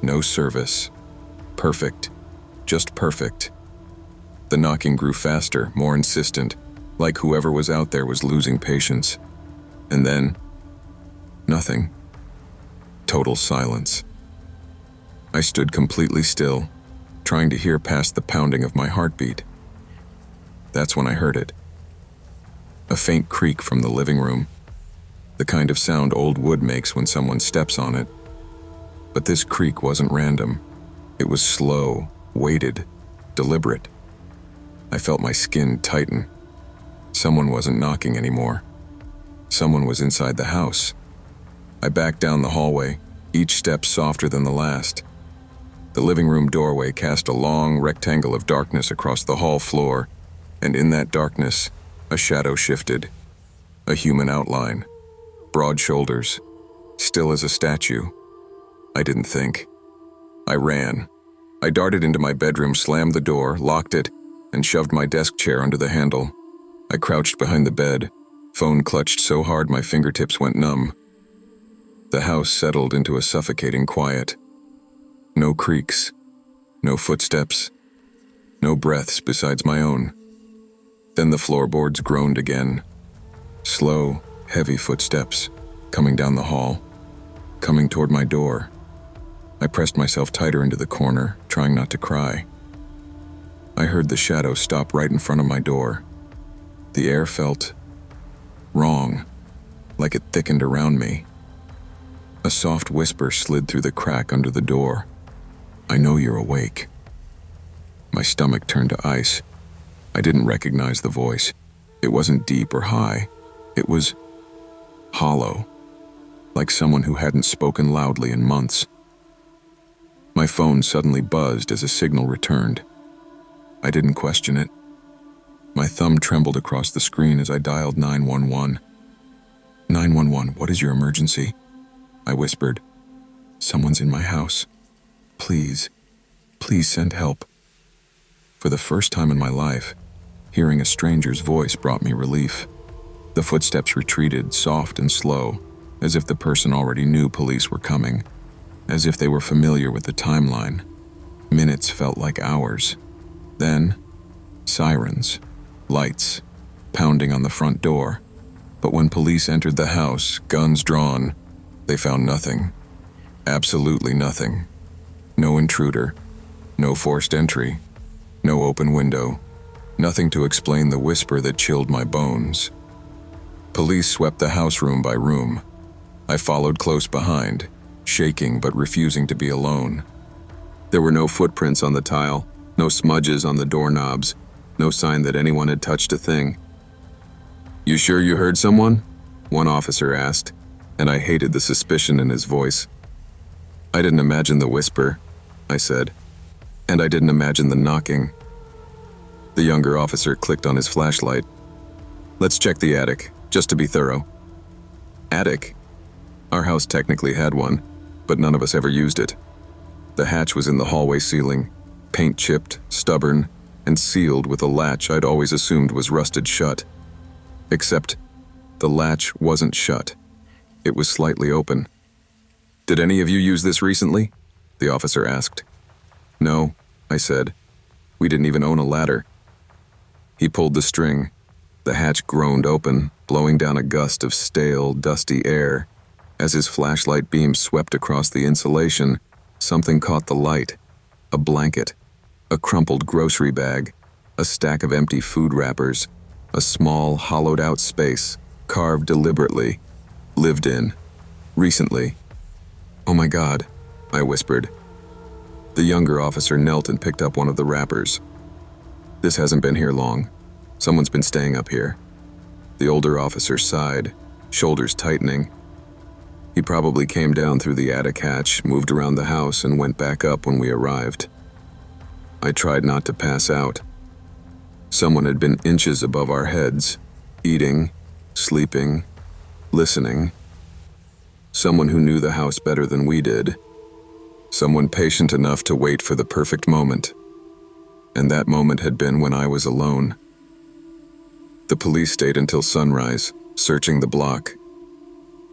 S1: No service. Perfect. Just perfect. The knocking grew faster, more insistent, like whoever was out there was losing patience. And then, nothing. Total silence. I stood completely still, trying to hear past the pounding of my heartbeat. That's when I heard it. A faint creak from the living room, the kind of sound old wood makes when someone steps on it. But this creak wasn't random. It was slow, weighted, deliberate. I felt my skin tighten. Someone wasn't knocking anymore. Someone was inside the house. I backed down the hallway, each step softer than the last. The living room doorway cast a long rectangle of darkness across the hall floor, and in that darkness, a shadow shifted. A human outline. Broad shoulders. Still as a statue. I didn't think. I ran. I darted into my bedroom, slammed the door, locked it, and shoved my desk chair under the handle. I crouched behind the bed, phone clutched so hard my fingertips went numb. The house settled into a suffocating quiet. No creaks, no footsteps, no breaths besides my own. Then the floorboards groaned again. Slow, heavy footsteps, coming down the hall, coming toward my door. I pressed myself tighter into the corner, trying not to cry. I heard the shadow stop right in front of my door. The air felt wrong, like it thickened around me. A soft whisper slid through the crack under the door. "I know you're awake." My stomach turned to ice. I didn't recognize the voice. It wasn't deep or high. It was hollow, like someone who hadn't spoken loudly in months. My phone suddenly buzzed as a signal returned. I didn't question it. My thumb trembled across the screen as I dialed 911. 911, what is your emergency?" I whispered. "Someone's in my house. Please, please send help." For the first time in my life, hearing a stranger's voice brought me relief. The footsteps retreated, soft and slow, as if the person already knew police were coming, as if they were familiar with the timeline. Minutes felt like hours. Then, sirens, lights, pounding on the front door. But when police entered the house, guns drawn, they found nothing. Absolutely nothing. No intruder, no forced entry, no open window, nothing to explain the whisper that chilled my bones. Police swept the house room by room. I followed close behind, shaking but refusing to be alone. There were no footprints on the tile, no smudges on the doorknobs, no sign that anyone had touched a thing. "You sure you heard someone?" one officer asked, and I hated the suspicion in his voice. "I didn't imagine the whisper," I said, "and I didn't imagine the knocking." The younger officer clicked on his flashlight. "Let's check the attic, just to be thorough." Attic? Our house technically had one, but none of us ever used it. The hatch was in the hallway ceiling, paint-chipped, stubborn, and sealed with a latch I'd always assumed was rusted shut. Except, the latch wasn't shut. It was slightly open. "Did any of you use this recently?" the officer asked. "No," I said. "We didn't even own a ladder." He pulled the string. The hatch groaned open, blowing down a gust of stale, dusty air. As his flashlight beam swept across the insulation, something caught the light. A blanket, a crumpled grocery bag, a stack of empty food wrappers, a small, hollowed-out space, carved deliberately, lived in, recently. "Oh my God," I whispered. The younger officer knelt and picked up one of the wrappers. "This hasn't been here long. Someone's been staying up here." The older officer sighed, shoulders tightening. "He probably came down through the attic hatch, moved around the house, and went back up when we arrived." I tried not to pass out. Someone had been inches above our heads, eating, sleeping, listening. Someone who knew the house better than we did. Someone patient enough to wait for the perfect moment. And that moment had been when I was alone. The police stayed until sunrise, searching the block.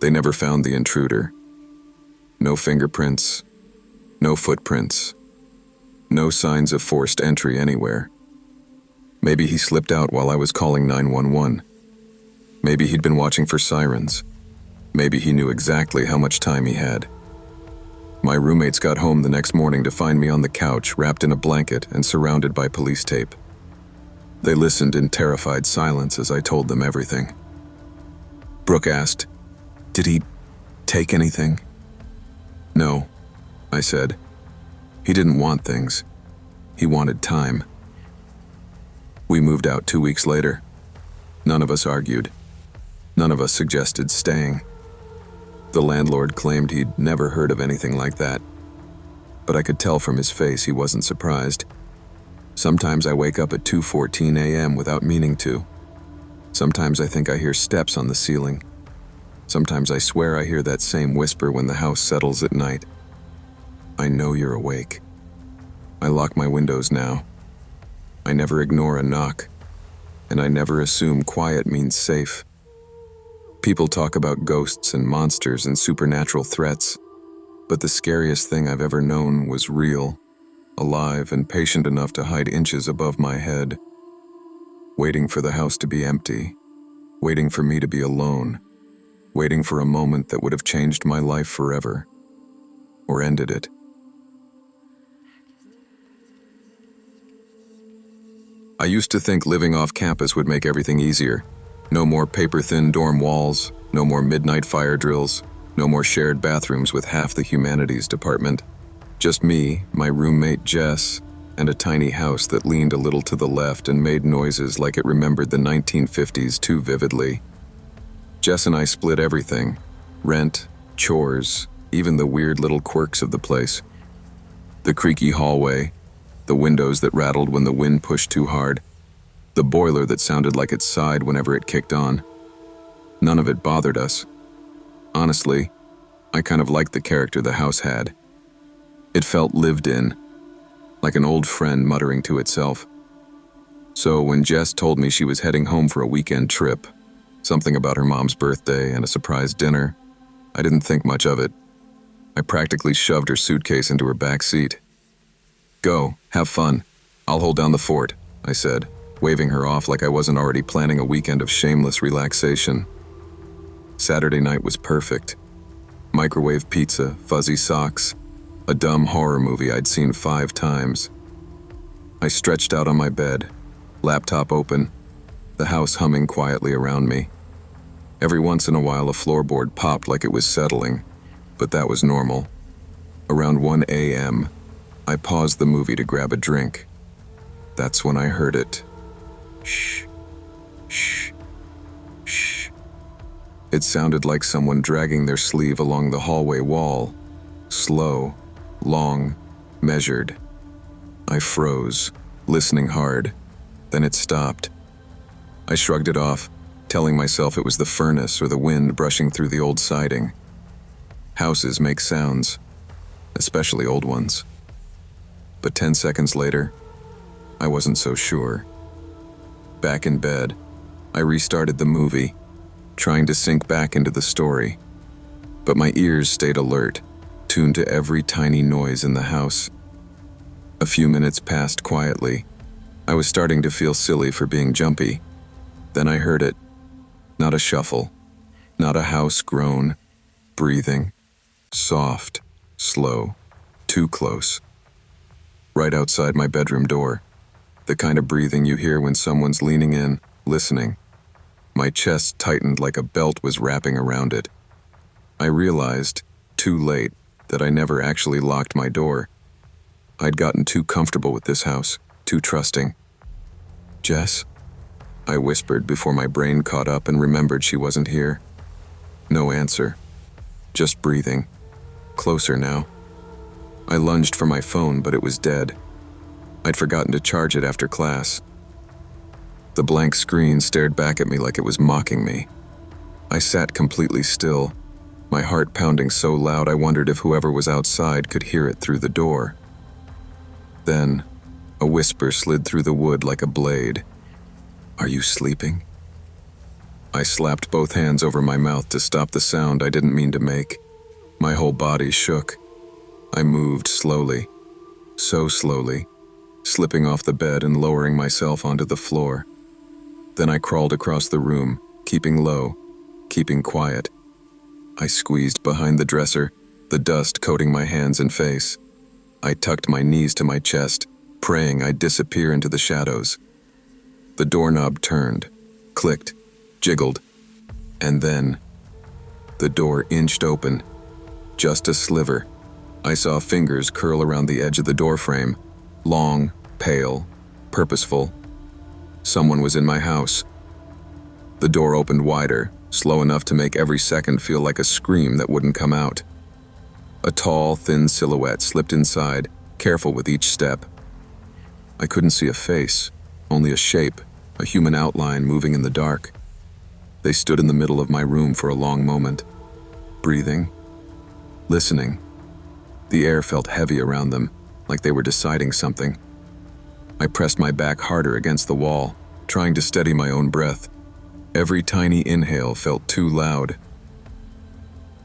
S1: They never found the intruder. No fingerprints, no footprints, no signs of forced entry anywhere. Maybe he slipped out while I was calling 911. Maybe he'd been watching for sirens. Maybe he knew exactly how much time he had. My roommates got home the next morning to find me on the couch, wrapped in a blanket and surrounded by police tape. They listened in terrified silence as I told them everything. Brooke asked, "Did he take anything?" "No," I said. "He didn't want things. He wanted time." We moved out 2 weeks later. None of us argued. None of us suggested staying. The landlord claimed he'd never heard of anything like that, but I could tell from his face he wasn't surprised. Sometimes I wake up at 2:14 a.m. without meaning to. Sometimes I think I hear steps on the ceiling. Sometimes I swear I hear that same whisper when the house settles at night. I know you're awake. I lock my windows now. I never ignore a knock, and I never assume quiet means safe. People talk about ghosts and monsters and supernatural threats, but the scariest thing I've ever known was real, alive and patient enough to hide inches above my head, waiting for the house to be empty, waiting for me to be alone, waiting for a moment that would have changed my life forever, or ended it. I used to think living off campus would make everything easier. No more paper-thin dorm walls, no more midnight fire drills, no more shared bathrooms with half the humanities department. Just me, my roommate Jess, and a tiny house that leaned a little to the left and made noises like it remembered the 1950s too vividly. Jess and I split everything: rent, chores, even the weird little quirks of the place. The creaky hallway, the windows that rattled when the wind pushed too hard, the boiler that sounded like it sighed whenever it kicked on. None of it bothered us. Honestly, I kind of liked the character the house had. It felt lived in, like an old friend muttering to itself. So when Jess told me she was heading home for a weekend trip, something about her mom's birthday and a surprise dinner, I didn't think much of it. I practically shoved her suitcase into her back seat. "Go, have fun. I'll hold down the fort," I said, waving her off like I wasn't already planning a weekend of shameless relaxation. Saturday night was perfect. Microwave pizza, fuzzy socks, a dumb horror movie I'd seen 5 times. I stretched out on my bed, laptop open, the house humming quietly around me. Every once in a while a floorboard popped like it was settling, but that was normal. Around 1 a.m., I paused the movie to grab a drink. That's when I heard it. Shh, shh, shh. It sounded like someone dragging their sleeve along the hallway wall. Slow, long, measured. I froze, listening hard. Then it stopped. I shrugged it off, telling myself it was the furnace or the wind brushing through the old siding. Houses make sounds, especially old ones. But 10 seconds later, I wasn't so sure. Back in bed, I restarted the movie, trying to sink back into the story. But my ears stayed alert, tuned to every tiny noise in the house. A few minutes passed quietly. I was starting to feel silly for being jumpy. Then I heard it. Not a shuffle, not a house groan, breathing. Soft, slow, too close. Right outside my bedroom door. The kind of breathing you hear when someone's leaning in, listening. My chest tightened like a belt was wrapping around it. I realized, too late, that I never actually locked my door. I'd gotten too comfortable with this house, too trusting. "Jess?" I whispered before my brain caught up and remembered she wasn't here. No answer. Just breathing. Closer now. I lunged for my phone, but it was dead. I'd forgotten to charge it after class. The blank screen stared back at me like it was mocking me. I sat completely still, my heart pounding so loud I wondered if whoever was outside could hear it through the door. Then, a whisper slid through the wood like a blade. "Are you sleeping?" I slapped both hands over my mouth to stop the sound I didn't mean to make. My whole body shook. I moved slowly, so slowly, slipping off the bed and lowering myself onto the floor. Then I crawled across the room, keeping low, keeping quiet. I squeezed behind the dresser, the dust coating my hands and face. I tucked my knees to my chest, praying I'd disappear into the shadows. The doorknob turned, clicked, jiggled, and then the door inched open, just a sliver. I saw fingers curl around the edge of the doorframe, long, pale, purposeful. Someone was in my house. The door opened wider, slow enough to make every second feel like a scream that wouldn't come out. A tall, thin silhouette slipped inside, careful with each step. I couldn't see a face, only a shape, a human outline moving in the dark. They stood in the middle of my room for a long moment, breathing, listening. The air felt heavy around them, like they were deciding something. I pressed my back harder against the wall, trying to steady my own breath. Every tiny inhale felt too loud.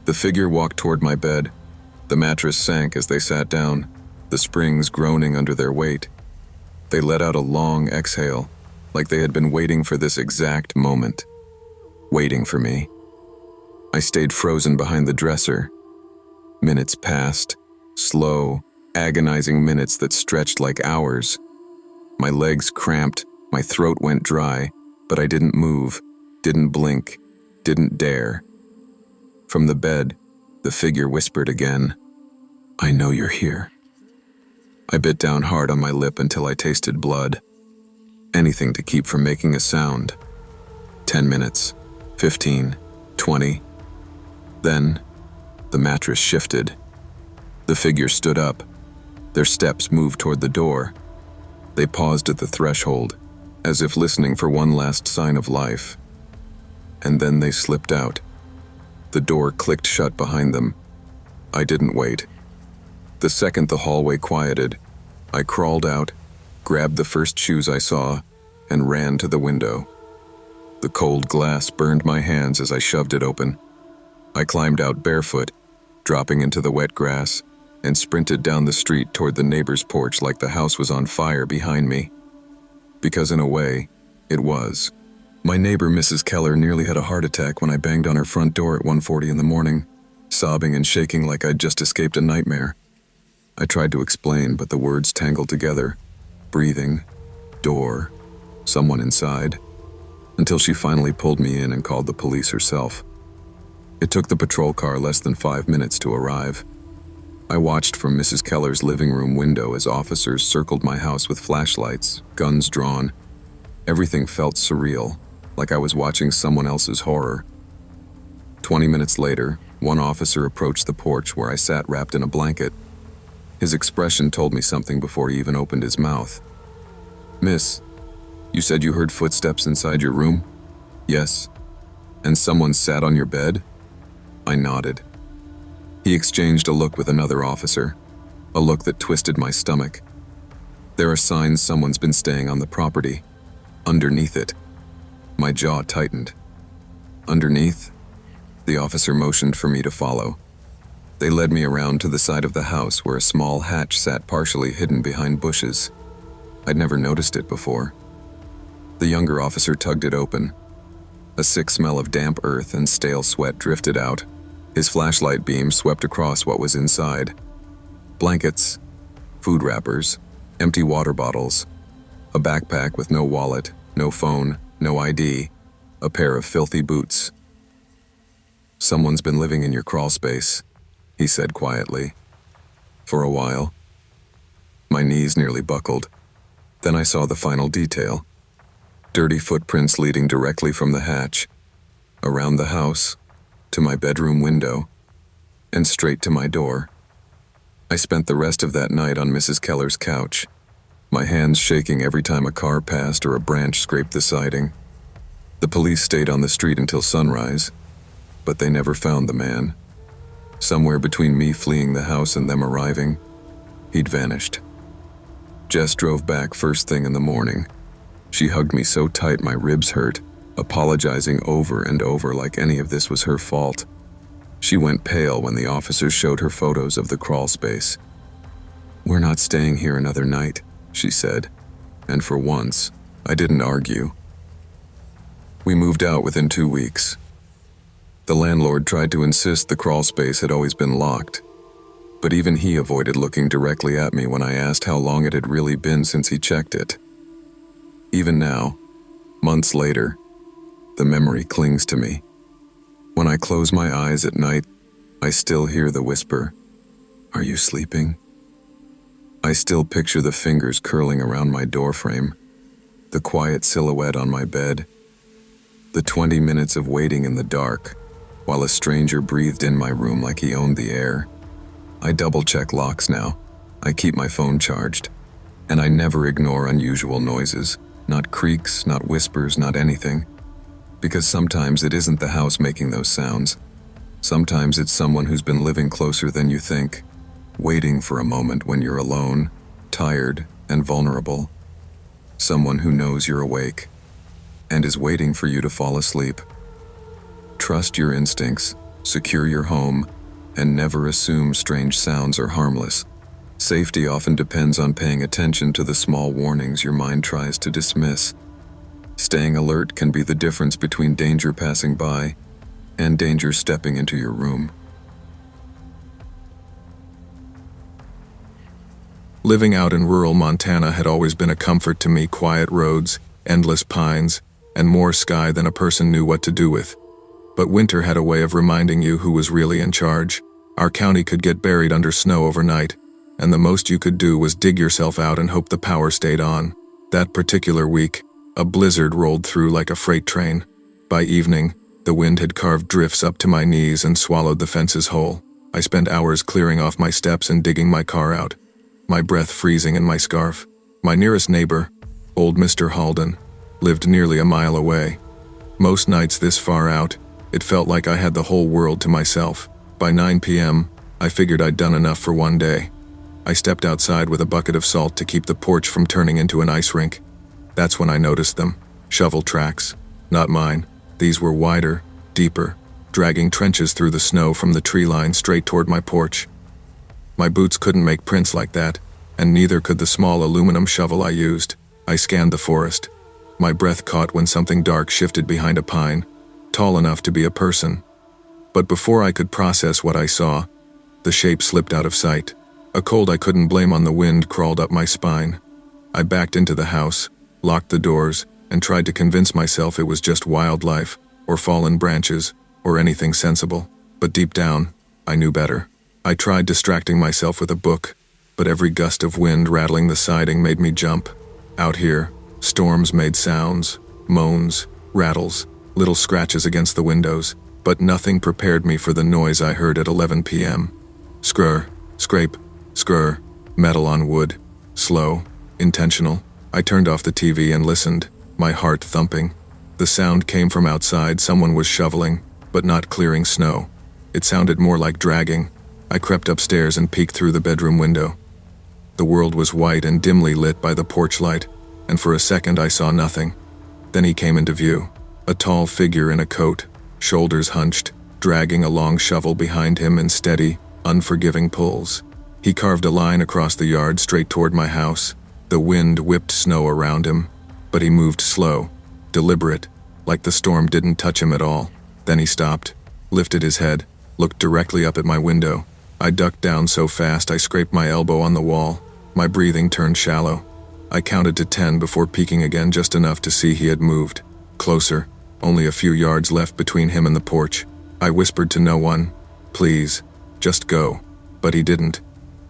S1: The figure walked toward my bed. The mattress sank as they sat down, the springs groaning under their weight. They let out a long exhale, like they had been waiting for this exact moment. Waiting for me. I stayed frozen behind the dresser. Minutes passed, slow, agonizing minutes that stretched like hours. My legs cramped, my throat went dry, but I didn't move, didn't blink, didn't dare. From the bed, the figure whispered again, "I know you're here." I bit down hard on my lip until I tasted blood. Anything to keep from making a sound. 10 minutes, 15, 20. Then, the mattress shifted. The figure stood up. Their steps moved toward the door. They paused at the threshold, as if listening for one last sign of life. And then they slipped out. The door clicked shut behind them. I didn't wait. The second the hallway quieted, I crawled out, grabbed the first shoes I saw, and ran to the window. The cold glass burned my hands as I shoved it open. I climbed out barefoot, dropping into the wet grass, and sprinted down the street toward the neighbor's porch like the house was on fire behind me. Because in a way, it was. My neighbor, Mrs. Keller, nearly had a heart attack when I banged on her front door at 1:40 in the morning, sobbing and shaking like I'd just escaped a nightmare. I tried to explain, but the words tangled together. Breathing, door, someone inside, until she finally pulled me in and called the police herself. It took the patrol car less than 5 minutes to arrive. I watched from Mrs. Keller's living room window as officers circled my house with flashlights, guns drawn. Everything felt surreal, like I was watching someone else's horror. 20 minutes later, one officer approached the porch where I sat wrapped in a blanket. His expression told me something before he even opened his mouth. "Miss, you said you heard footsteps inside your room?" "Yes." "And someone sat on your bed?" I nodded. He exchanged a look with another officer, a look that twisted my stomach. "There are signs someone's been staying on the property. Underneath it." My jaw tightened. "Underneath?" The officer motioned for me to follow. They led me around to the side of the house where a small hatch sat partially hidden behind bushes. I'd never noticed it before. The younger officer tugged it open. A sick smell of damp earth and stale sweat drifted out. His flashlight beam swept across what was inside. Blankets, food wrappers, empty water bottles, a backpack with no wallet, no phone, no ID, a pair of filthy boots. "Someone's been living in your crawl space," he said quietly. "For a while." My knees nearly buckled. Then I saw the final detail. Dirty footprints leading directly from the hatch, around the house, to my bedroom window, and straight to my door. I spent the rest of that night on Mrs. Keller's couch, my hands shaking every time a car passed or a branch scraped the siding. The police stayed on the street until sunrise, but they never found the man. Somewhere between me fleeing the house and them arriving, he'd vanished. Jess drove back first thing in the morning. She hugged me so tight my ribs hurt, apologizing over and over like any of this was her fault. She went pale when the officers showed her photos of the crawl space. "We're not staying here another night," she said, and for once, I didn't argue. We moved out within 2 weeks. The landlord tried to insist the crawl space had always been locked, but even he avoided looking directly at me when I asked how long it had really been since he checked it. Even now, months later, the memory clings to me. When I close my eyes at night, I still hear the whisper, "Are you sleeping?" I still picture the fingers curling around my doorframe, the quiet silhouette on my bed, the 20 minutes of waiting in the dark, while a stranger breathed in my room like he owned the air. I double-check locks now. I keep my phone charged. And I never ignore unusual noises, not creaks, not whispers, not anything. Because sometimes it isn't the house making those sounds. Sometimes it's someone who's been living closer than you think, waiting for a moment when you're alone, tired, and vulnerable. Someone who knows you're awake, and is waiting for you to fall asleep. Trust your instincts, secure your home, and never assume strange sounds are harmless. Safety often depends on paying attention to the small warnings your mind tries to dismiss. Staying alert can be the difference between danger passing by and danger stepping into your room. Living out in rural Montana had always been a comfort to me. Quiet roads, endless pines, and more sky than a person knew what to do with. But winter had a way of reminding you who was really in charge. Our county could get buried under snow overnight, and the most you could do was dig yourself out and hope the power stayed on. That particular week, a blizzard rolled through like a freight train. By evening, the wind had carved drifts up to my knees and swallowed the fences whole. I spent hours clearing off my steps and digging my car out, my breath freezing in my scarf. My nearest neighbor, old Mr. Halden, lived nearly a mile away. Most nights this far out, it felt like I had the whole world to myself. By 9 p.m., I figured I'd done enough for one day. I stepped outside with a bucket of salt to keep the porch from turning into an ice rink. That's when I noticed them. Shovel tracks. Not mine. These were wider, deeper, dragging trenches through the snow from the tree line straight toward my porch. My boots couldn't make prints like that, and neither could the small aluminum shovel I used. I scanned the forest. My breath caught when something dark shifted behind a pine, tall enough to be a person. But before I could process what I saw, the shape slipped out of sight. A cold I couldn't blame on the wind crawled up my spine. I backed into the house, locked the doors, and tried to convince myself it was just wildlife, or fallen branches, or anything sensible. But deep down, I knew better. I tried distracting myself with a book, but every gust of wind rattling the siding made me jump. Out here, storms made sounds, moans, rattles, little scratches against the windows, but nothing prepared me for the noise I heard at 11 p.m. Scrur, scrape, scrur, metal on wood, slow, intentional. I turned off the TV and listened, my heart thumping. The sound came from outside. Someone was shoveling, but not clearing snow. It sounded more like dragging. I crept upstairs and peeked through the bedroom window. The world was white and dimly lit by the porch light, and for a second I saw nothing. Then he came into view, a tall figure in a coat, shoulders hunched, dragging a long shovel behind him in steady, unforgiving pulls. He carved a line across the yard straight toward my house. The wind whipped snow around him, but he moved slow, deliberate, like the storm didn't touch him at all. Then he stopped, lifted his head, looked directly up at my window. I ducked down so fast I scraped my elbow on the wall. My breathing turned shallow. I counted to 10 before peeking again, just enough to see he had moved. Closer, only a few yards left between him and the porch. I whispered to no one, "Please, just go." But he didn't.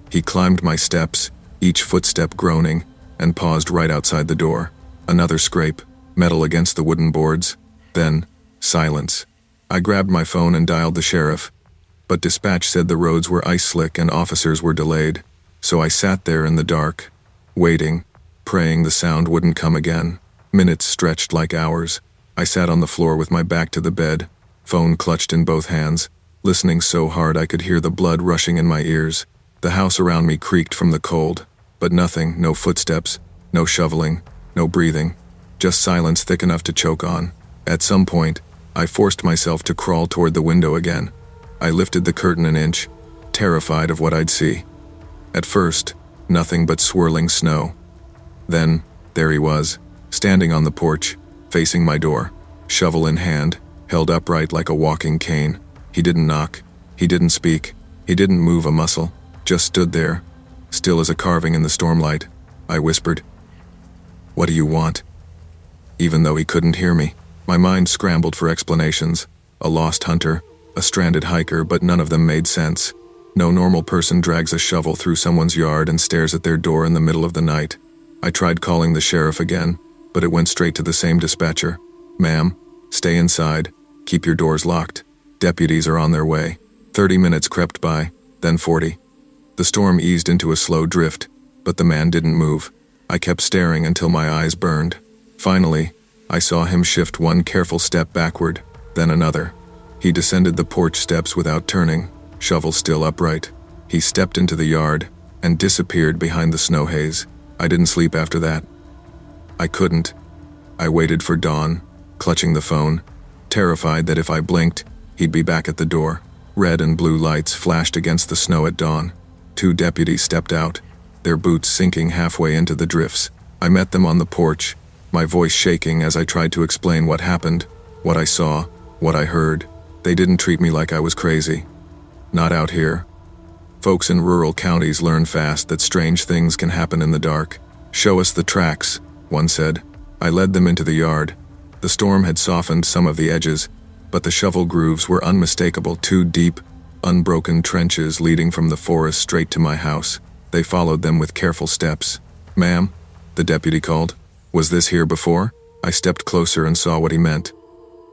S1: He climbed my steps, each footstep groaning, and paused right outside the door. Another scrape, metal against the wooden boards. Then, silence. I grabbed my phone and dialed the sheriff, but dispatch said the roads were ice slick and officers were delayed. So I sat there in the dark, waiting, praying the sound wouldn't come again. Minutes stretched like hours. I sat on the floor with my back to the bed, phone clutched in both hands, listening so hard I could hear the blood rushing in my ears. The house around me creaked from the cold, but nothing, no footsteps, no shoveling, no breathing, just silence thick enough to choke on. At some point, I forced myself to crawl toward the window again. I lifted the curtain an inch, terrified of what I'd see. At first, nothing but swirling snow. Then, there he was, standing on the porch, facing my door, shovel in hand, held upright like a walking cane. He didn't knock, he didn't speak, he didn't move a muscle, just stood there, still as a carving in the stormlight. I whispered, "What do you want?" Even though he couldn't hear me, my mind scrambled for explanations. A lost hunter, a stranded hiker, but none of them made sense. No normal person drags a shovel through someone's yard and stares at their door in the middle of the night. I tried calling the sheriff again, but it went straight to the same dispatcher. "Ma'am, stay inside. Keep your doors locked. Deputies are on their way." 30 minutes crept by, then 40. The storm eased into a slow drift, but the man didn't move. I kept staring until my eyes burned. Finally, I saw him shift one careful step backward, then another. He descended the porch steps without turning, shovel still upright. He stepped into the yard and disappeared behind the snow haze. I didn't sleep after that. I couldn't. I waited for dawn, clutching the phone, terrified that if I blinked, he'd be back at the door. Red and blue lights flashed against the snow at dawn. 2 deputies stepped out, their boots sinking halfway into the drifts. I met them on the porch, my voice shaking as I tried to explain what happened, what I saw, what I heard. They didn't treat me like I was crazy. Not out here. Folks in rural counties learn fast that strange things can happen in the dark. "Show us the tracks," one said. I led them into the yard. The storm had softened some of the edges, but the shovel grooves were unmistakable, 2 deep, unbroken trenches leading from the forest straight to my house. They followed them with careful steps. "Ma'am," the deputy called. "Was this here before?" I stepped closer and saw what he meant.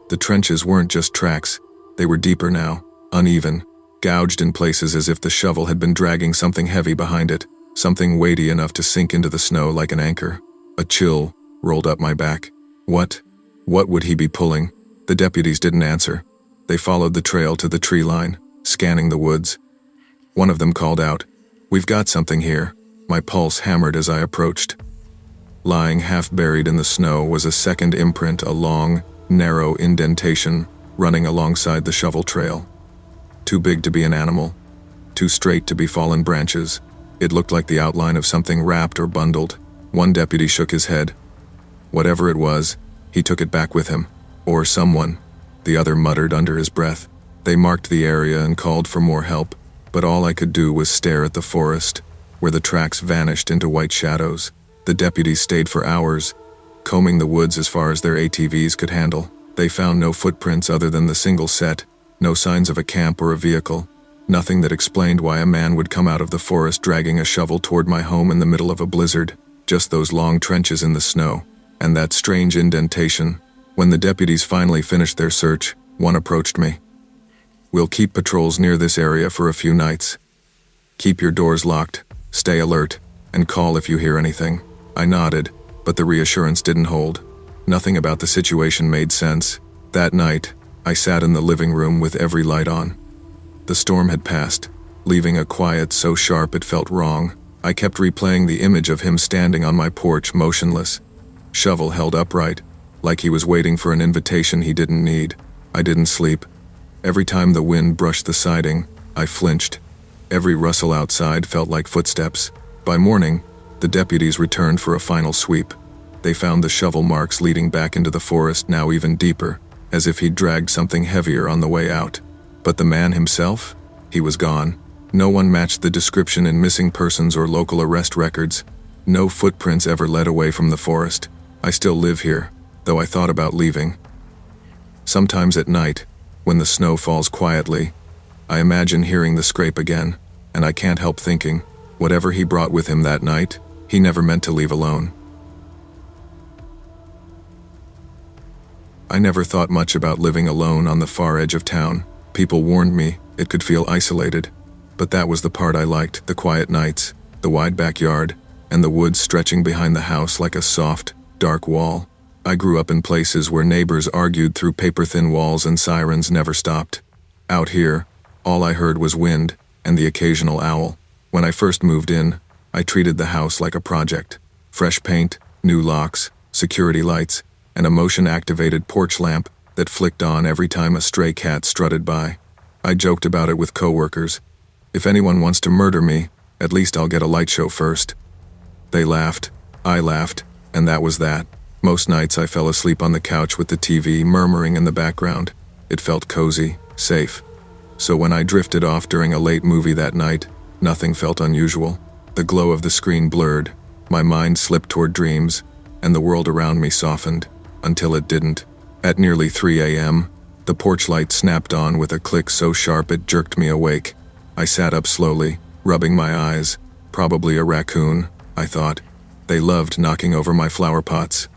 S1: The trenches weren't just tracks. They were deeper now, uneven, gouged in places as if the shovel had been dragging something heavy behind it, something weighty enough to sink into the snow like an anchor. A chill rolled up my back. What would he be pulling? The deputies didn't answer. They followed the trail to the tree line, scanning the woods. One of them called out, "We've got something here." My pulse hammered as I approached. Lying half-buried in the snow was a second imprint, a long, narrow indentation running alongside the shovel trail. Too big to be an animal, too straight to be fallen branches. It looked like the outline of something wrapped or bundled. One deputy shook his head. Whatever it was, he took it back with him. Or someone, the other muttered under his breath. They marked the area and called for more help, but all I could do was stare at the forest, where the tracks vanished into white shadows. The deputies stayed for hours, combing the woods as far as their ATVs could handle. They found no footprints other than the single set, no signs of a camp or a vehicle, nothing that explained why a man would come out of the forest dragging a shovel toward my home in the middle of a blizzard. Just those long trenches in the snow, and that strange indentation. When the deputies finally finished their search, one approached me. "We'll keep patrols near this area for a few nights. Keep your doors locked, stay alert, and call if you hear anything." I nodded, but the reassurance didn't hold. Nothing about the situation made sense. That night, I sat in the living room with every light on. The storm had passed, leaving a quiet so sharp it felt wrong. I kept replaying the image of him standing on my porch, motionless, shovel held upright, like he was waiting for an invitation he didn't need. I didn't sleep. Every time the wind brushed the siding, I flinched. Every rustle outside felt like footsteps. By morning, the deputies returned for a final sweep. They found the shovel marks leading back into the forest, now even deeper, as if he'd dragged something heavier on the way out. But the man himself? He was gone. No one matched the description in missing persons or local arrest records. No footprints ever led away from the forest. I still live here, though I thought about leaving. Sometimes at night, when the snow falls quietly, I imagine hearing the scrape again, and I can't help thinking, whatever he brought with him that night, he never meant to leave alone. I never thought much about living alone on the far edge of town. People warned me it could feel isolated, but that was the part I liked, the quiet nights, the wide backyard, and the woods stretching behind the house like a soft, dark wall. I grew up in places where neighbors argued through paper-thin walls and sirens never stopped. Out here, all I heard was wind and the occasional owl. When I first moved in, I treated the house like a project. Fresh paint, new locks, security lights, and a motion-activated porch lamp that flicked on every time a stray cat strutted by. I joked about it with coworkers. If anyone wants to murder me, at least I'll get a light show first. They laughed, I laughed, and that was that. Most nights I fell asleep on the couch with the TV murmuring in the background. It felt cozy, safe. So when I drifted off during a late movie that night, nothing felt unusual. The glow of the screen blurred, my mind slipped toward dreams, and the world around me softened, until it didn't. At nearly 3 a.m., the porch light snapped on with a click so sharp it jerked me awake. I sat up slowly, rubbing my eyes. Probably a raccoon, I thought. They loved knocking over my flower pots.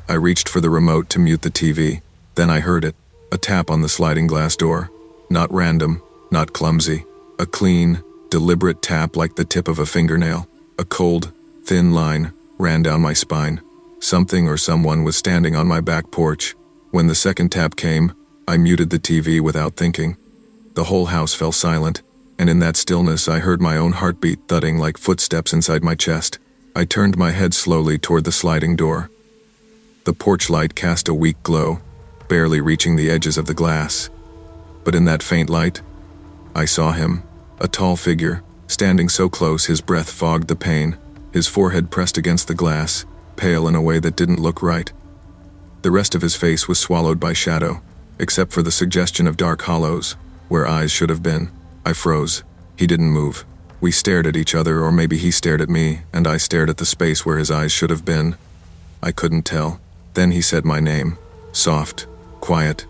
S1: I reached for the remote to mute the TV. Then I heard it, a tap on the sliding glass door. Not random, not clumsy. A clean, deliberate tap like the tip of a fingernail. A cold, thin line ran down my spine. Something or someone was standing on my back porch. When the second tap came, I muted the TV without thinking. The whole house fell silent, and in that stillness I heard my own heartbeat thudding like footsteps inside my chest. I turned my head slowly toward the sliding door. The porch light cast a weak glow, barely reaching the edges of the glass. But in that faint light, I saw him, a tall figure, standing so close his breath fogged the pane, his forehead pressed against the glass, pale in a way that didn't look right. The rest of his face was swallowed by shadow, except for the suggestion of dark hollows, where eyes should have been. I froze. He didn't move. We stared at each other, or maybe he stared at me, and I stared at the space where his eyes should have been. I couldn't tell. Then he said my name. Soft. Quiet.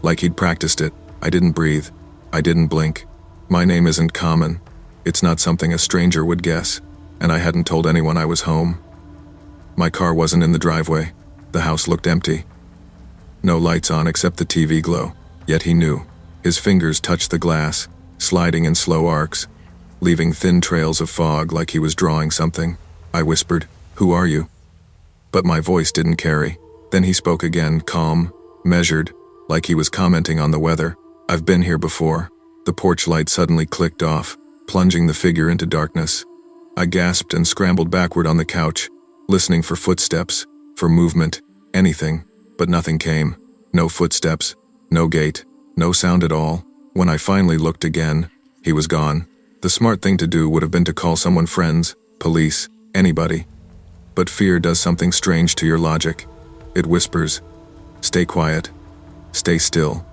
S1: Like he'd practiced it. I didn't breathe. I didn't blink. My name isn't common. It's not something a stranger would guess, and I hadn't told anyone I was home. My car wasn't in the driveway. The house looked empty. No lights on except the TV glow, yet he knew. His fingers touched the glass, sliding in slow arcs, leaving thin trails of fog like he was drawing something. I whispered, "Who are you?" But my voice didn't carry. Then he spoke again, calm, measured, like he was commenting on the weather. "I've been here before." The porch light suddenly clicked off, plunging the figure into darkness. I gasped and scrambled backward on the couch, listening for footsteps, for movement, anything, but nothing came. No footsteps, no gate, no sound at all. When I finally looked again, he was gone. The smart thing to do would have been to call someone, friends, police, anybody. But fear does something strange to your logic. It whispers, "Stay quiet. Stay still.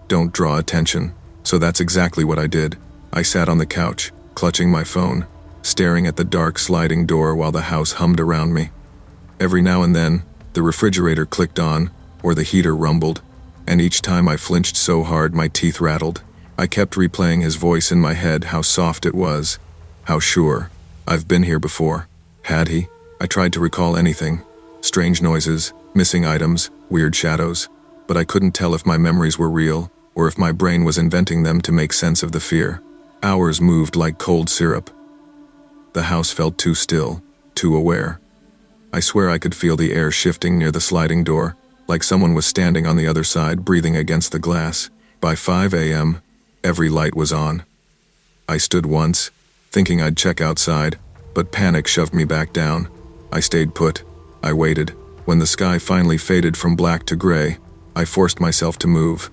S1: Don't draw attention." So that's exactly what I did. I sat on the couch, clutching my phone, staring at the dark sliding door while the house hummed around me. Every now and then, the refrigerator clicked on, or the heater rumbled, and each time I flinched so hard my teeth rattled. I kept replaying his voice in my head, how soft it was, how sure. I've been here before. Had he? I tried to recall anything. Strange noises, missing items, weird shadows. But I couldn't tell if my memories were real, or if my brain was inventing them to make sense of the fear. Hours moved like cold syrup. The house felt too still, too aware. I swear I could feel the air shifting near the sliding door, like someone was standing on the other side, breathing against the glass. By 5 a.m., every light was on. I stood once, thinking I'd check outside, but panic shoved me back down. I stayed put. I waited. When the sky finally faded from black to gray, I forced myself to move.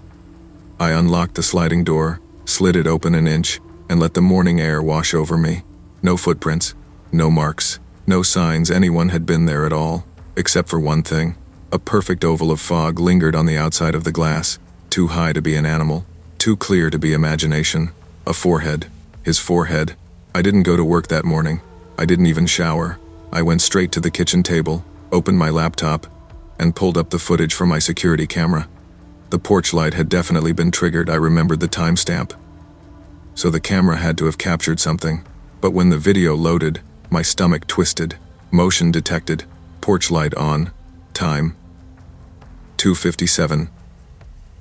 S1: I unlocked the sliding door, slid it open an inch, and let the morning air wash over me. No footprints, no marks, no signs anyone had been there at all, except for one thing. A perfect oval of fog lingered on the outside of the glass, too high to be an animal, too clear to be imagination. A forehead. His forehead. I didn't go to work that morning. I didn't even shower. I went straight to the kitchen table, opened my laptop, and pulled up the footage from my security camera. The porch light had definitely been triggered. I remembered the timestamp. So the camera had to have captured something. But when the video loaded, my stomach twisted. Motion detected. Porch light on. Time. 2:57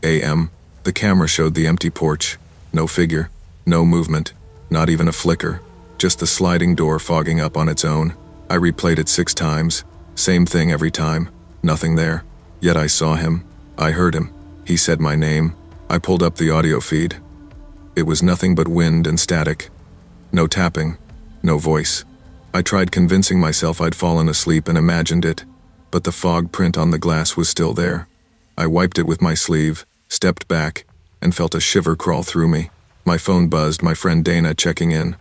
S1: a.m. The camera showed the empty porch. No figure. No movement. Not even a flicker. Just the sliding door fogging up on its own. I replayed it 6 times. Same thing every time. Nothing there. Yet I saw him. I heard him. He said my name. I pulled up the audio feed. It was nothing but wind and static. No tapping. No voice. I tried convincing myself I'd fallen asleep and imagined it, but the fog print on the glass was still there. I wiped it with my sleeve, stepped back, and felt a shiver crawl through me. My phone buzzed, my friend Dana checking in.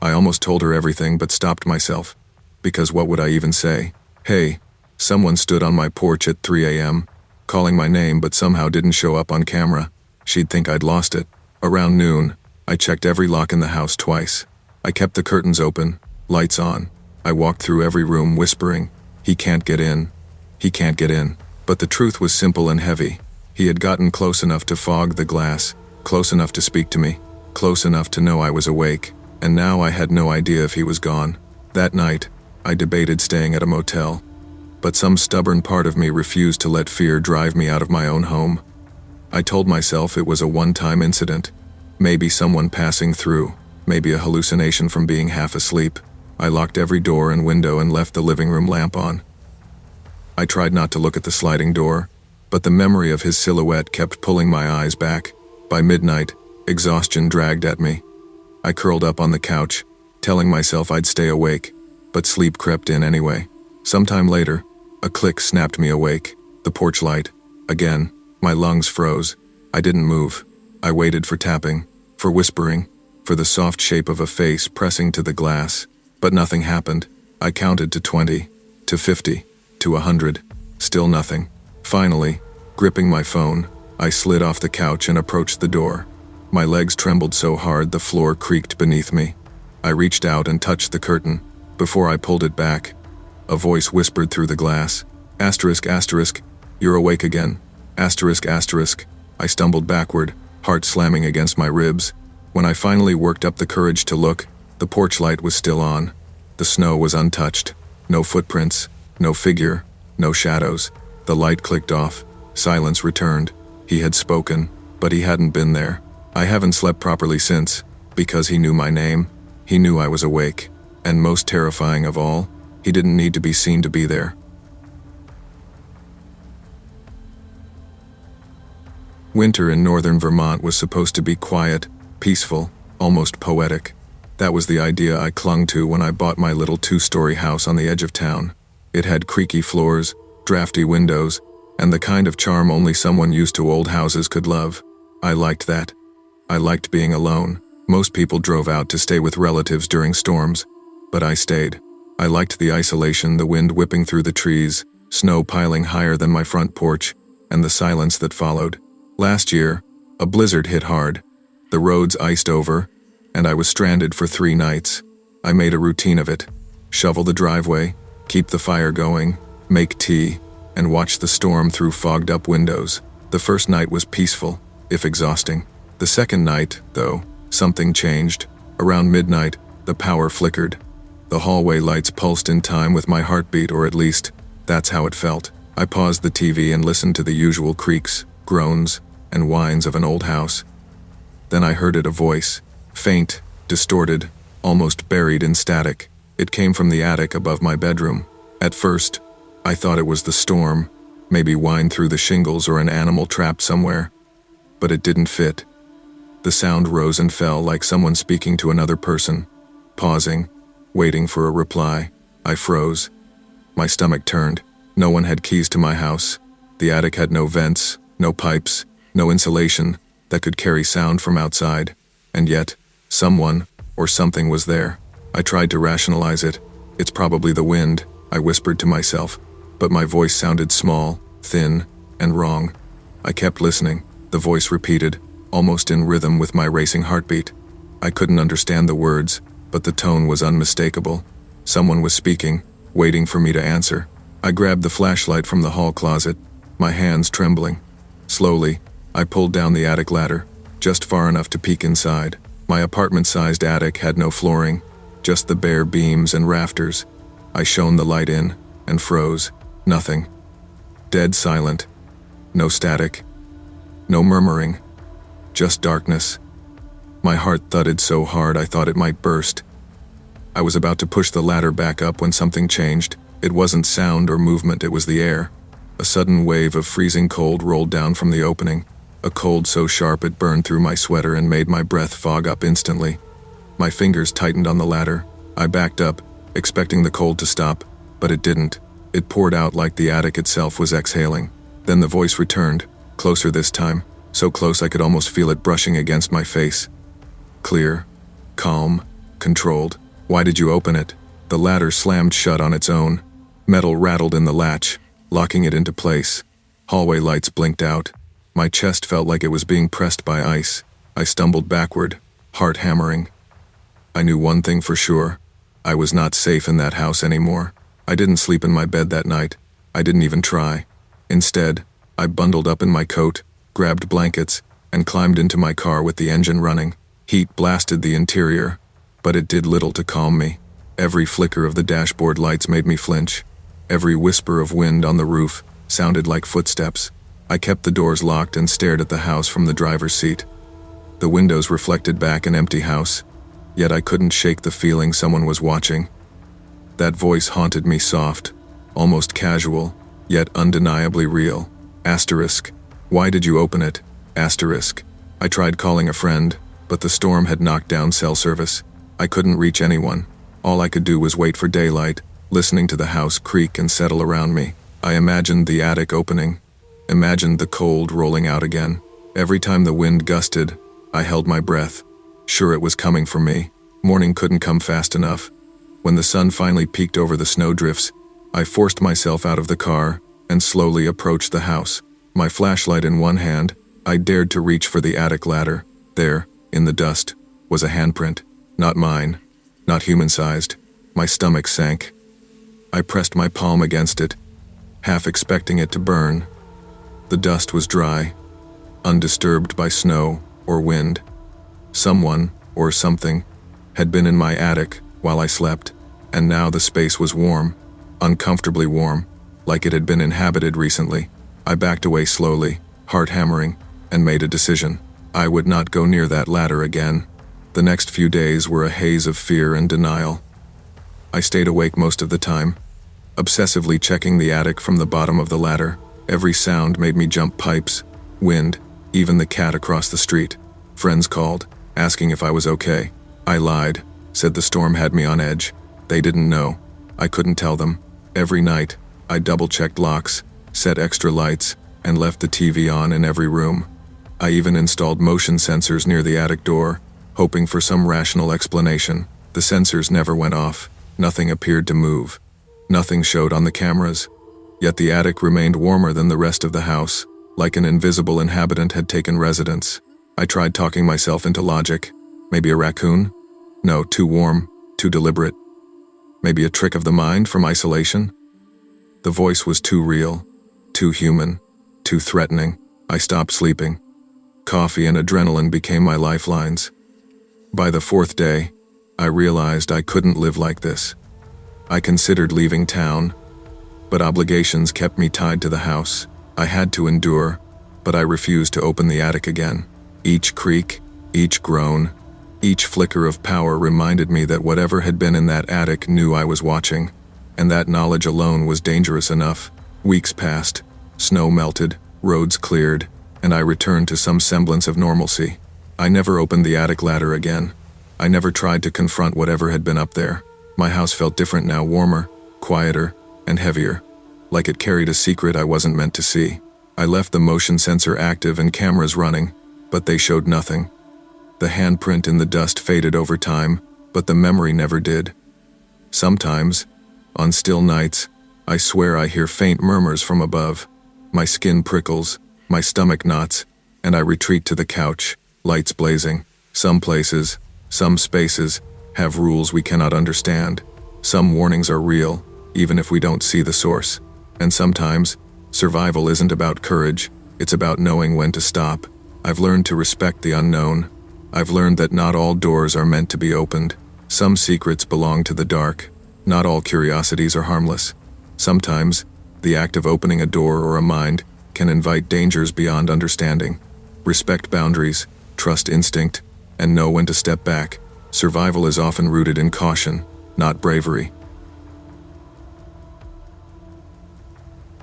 S1: I almost told her everything but stopped myself. Because what would I even say? Hey, someone stood on my porch at 3 a.m., calling my name but somehow didn't show up on camera. She'd think I'd lost it. Around noon, I checked every lock in the house twice. I kept the curtains open, lights on. I walked through every room whispering, "He can't get in. He can't get in." But the truth was simple and heavy. He had gotten close enough to fog the glass, close enough to speak to me, close enough to know I was awake, and now I had no idea if he was gone. That night, I debated staying at a motel. But some stubborn part of me refused to let fear drive me out of my own home. I told myself it was a one-time incident. Maybe someone passing through, maybe a hallucination from being half asleep. I locked every door and window and left the living room lamp on. I tried not to look at the sliding door, but the memory of his silhouette kept pulling my eyes back. By midnight, exhaustion dragged at me. I curled up on the couch, telling myself I'd stay awake, but sleep crept in anyway. Sometime later, a click snapped me awake. The porch light. Again, my lungs froze. I didn't move. I waited for tapping, for whispering, for the soft shape of a face pressing to the glass. But nothing happened. I counted to 20, to 50, to 100. Still nothing. Finally, gripping my phone, I slid off the couch and approached the door. My legs trembled so hard the floor creaked beneath me. I reached out and touched the curtain. Before I pulled it back, a voice whispered through the glass. Asterisk, asterisk, you're awake again. Asterisk, asterisk. I stumbled backward, heart slamming against my ribs. When I finally worked up the courage to look, the porch light was still on. The snow was untouched. No footprints, no figure, no shadows. The light clicked off. Silence returned. He had spoken, but he hadn't been there. I haven't slept properly since, because he knew my name. He knew I was awake. And most terrifying of all, he didn't need to be seen to be there. Winter in northern Vermont was supposed to be quiet, peaceful, almost poetic. That was the idea I clung to when I bought my little 2-story house on the edge of town. It had creaky floors, drafty windows, and the kind of charm only someone used to old houses could love. I liked that. I liked being alone. Most people drove out to stay with relatives during storms, but I stayed. I liked the isolation, the wind whipping through the trees, snow piling higher than my front porch, and the silence that followed. Last year, a blizzard hit hard. The roads iced over, and I was stranded for 3 nights. I made a routine of it. Shovel the driveway, keep the fire going, make tea, and watch the storm through fogged-up windows. The first night was peaceful, if exhausting. The second night, though, something changed. Around midnight, the power flickered. The hallway lights pulsed in time with my heartbeat, or at least, that's how it felt. I paused the TV and listened to the usual creaks, groans, and whines of an old house. Then I heard it, a voice. Faint, distorted, almost buried in static. It came from the attic above my bedroom. At first, I thought it was the storm, maybe whined through the shingles or an animal trapped somewhere. But it didn't fit. The sound rose and fell like someone speaking to another person, pausing, waiting for a reply. I froze. My stomach turned. No one had keys to my house. The attic had no vents, no pipes, no insulation that could carry sound from outside. And yet, someone or something was there. I tried to rationalize it. It's probably the wind, I whispered to myself, but my voice sounded small, thin, and wrong. I kept listening. The voice repeated, almost in rhythm with my racing heartbeat. I couldn't understand the words, but the tone was unmistakable. Someone was speaking, waiting for me to answer. I grabbed the flashlight from the hall closet, my hands trembling. Slowly, I pulled down the attic ladder, just far enough to peek inside. My apartment-sized attic had no flooring, just the bare beams and rafters. I shone the light in, and froze. Nothing. Dead silent. No static. No murmuring. Just darkness. My heart thudded so hard I thought it might burst. I was about to push the ladder back up when something changed. It wasn't sound or movement, it was the air. A sudden wave of freezing cold rolled down from the opening. A cold so sharp it burned through my sweater and made my breath fog up instantly. My fingers tightened on the ladder. I backed up, expecting the cold to stop, but it didn't. It poured out like the attic itself was exhaling. Then the voice returned, closer this time, so close I could almost feel it brushing against my face. Clear, calm, controlled. Why did you open it? The ladder slammed shut on its own. Metal rattled in the latch, locking it into place. Hallway lights blinked out. My chest felt like it was being pressed by ice. I stumbled backward, heart hammering. I knew one thing for sure. I was not safe in that house anymore. I didn't sleep in my bed that night. I didn't even try. Instead, I bundled up in my coat, grabbed blankets, and climbed into my car with the engine running. Heat blasted the interior, but it did little to calm me. Every flicker of the dashboard lights made me flinch. Every whisper of wind on the roof sounded like footsteps. I kept the doors locked and stared at the house from the driver's seat. The windows reflected back an empty house, yet I couldn't shake the feeling someone was watching. That voice haunted me, soft, almost casual, yet undeniably real. Asterisk. Why did you open it? Asterisk. I tried calling a friend, but the storm had knocked down cell service. I couldn't reach anyone. All I could do was wait for daylight, listening to the house creak and settle around me. I imagined the attic opening, imagined the cold rolling out again. Every time the wind gusted, I held my breath, sure it was coming for me. Morning couldn't come fast enough. When the sun finally peeked over the snowdrifts, I forced myself out of the car and slowly approached the house, my flashlight in one hand, I dared to reach for the attic ladder. There, in the dust, was a handprint. Not mine, not human-sized. My stomach sank. I pressed my palm against it, half expecting it to burn. The dust was dry, undisturbed by snow or wind. Someone, or something, had been in my attic while I slept, and now the space was warm, uncomfortably warm, like it had been inhabited recently. I backed away slowly, heart hammering, and made a decision. I would not go near that ladder again. The next few days were a haze of fear and denial. I stayed awake most of the time, obsessively checking the attic from the bottom of the ladder. Every sound made me jump pipes, wind, even the cat across the street. Friends called, asking if I was okay. I lied, said the storm had me on edge. They didn't know. I couldn't tell them. Every night, I double-checked locks, set extra lights, and left the TV on in every room. I even installed motion sensors near the attic door, hoping for some rational explanation. The sensors never went off. Nothing appeared to move. Nothing showed on the cameras. Yet the attic remained warmer than the rest of the house, like an invisible inhabitant had taken residence. I tried talking myself into logic. Maybe a raccoon? No, too warm, too deliberate. Maybe a trick of the mind from isolation? The voice was too real, too human, too threatening. I stopped sleeping. Coffee and adrenaline became my lifelines. By the fourth day, I realized I couldn't live like this. I considered leaving town, but obligations kept me tied to the house. I had to endure, but I refused to open the attic again. Each creak, each groan, each flicker of power reminded me that whatever had been in that attic knew I was watching, and that knowledge alone was dangerous enough. Weeks passed, snow melted, roads cleared, and I returned to some semblance of normalcy. I never opened the attic ladder again. I never tried to confront whatever had been up there. My house felt different now, warmer, quieter, and heavier, like it carried a secret I wasn't meant to see. I left the motion sensor active and cameras running, but they showed nothing. The handprint in the dust faded over time, but the memory never did. Sometimes, on still nights, I swear I hear faint murmurs from above. My skin prickles, my stomach knots, and I retreat to the couch, lights blazing. Some places, some spaces, have rules we cannot understand. Some warnings are real, even if we don't see the source. And sometimes, survival isn't about courage, it's about knowing when to stop. I've learned to respect the unknown. I've learned that not all doors are meant to be opened. Some secrets belong to the dark. Not all curiosities are harmless. Sometimes, the act of opening a door or a mind can invite dangers beyond understanding. Respect boundaries, trust instinct, and know when to step back. Survival is often rooted in caution, not bravery.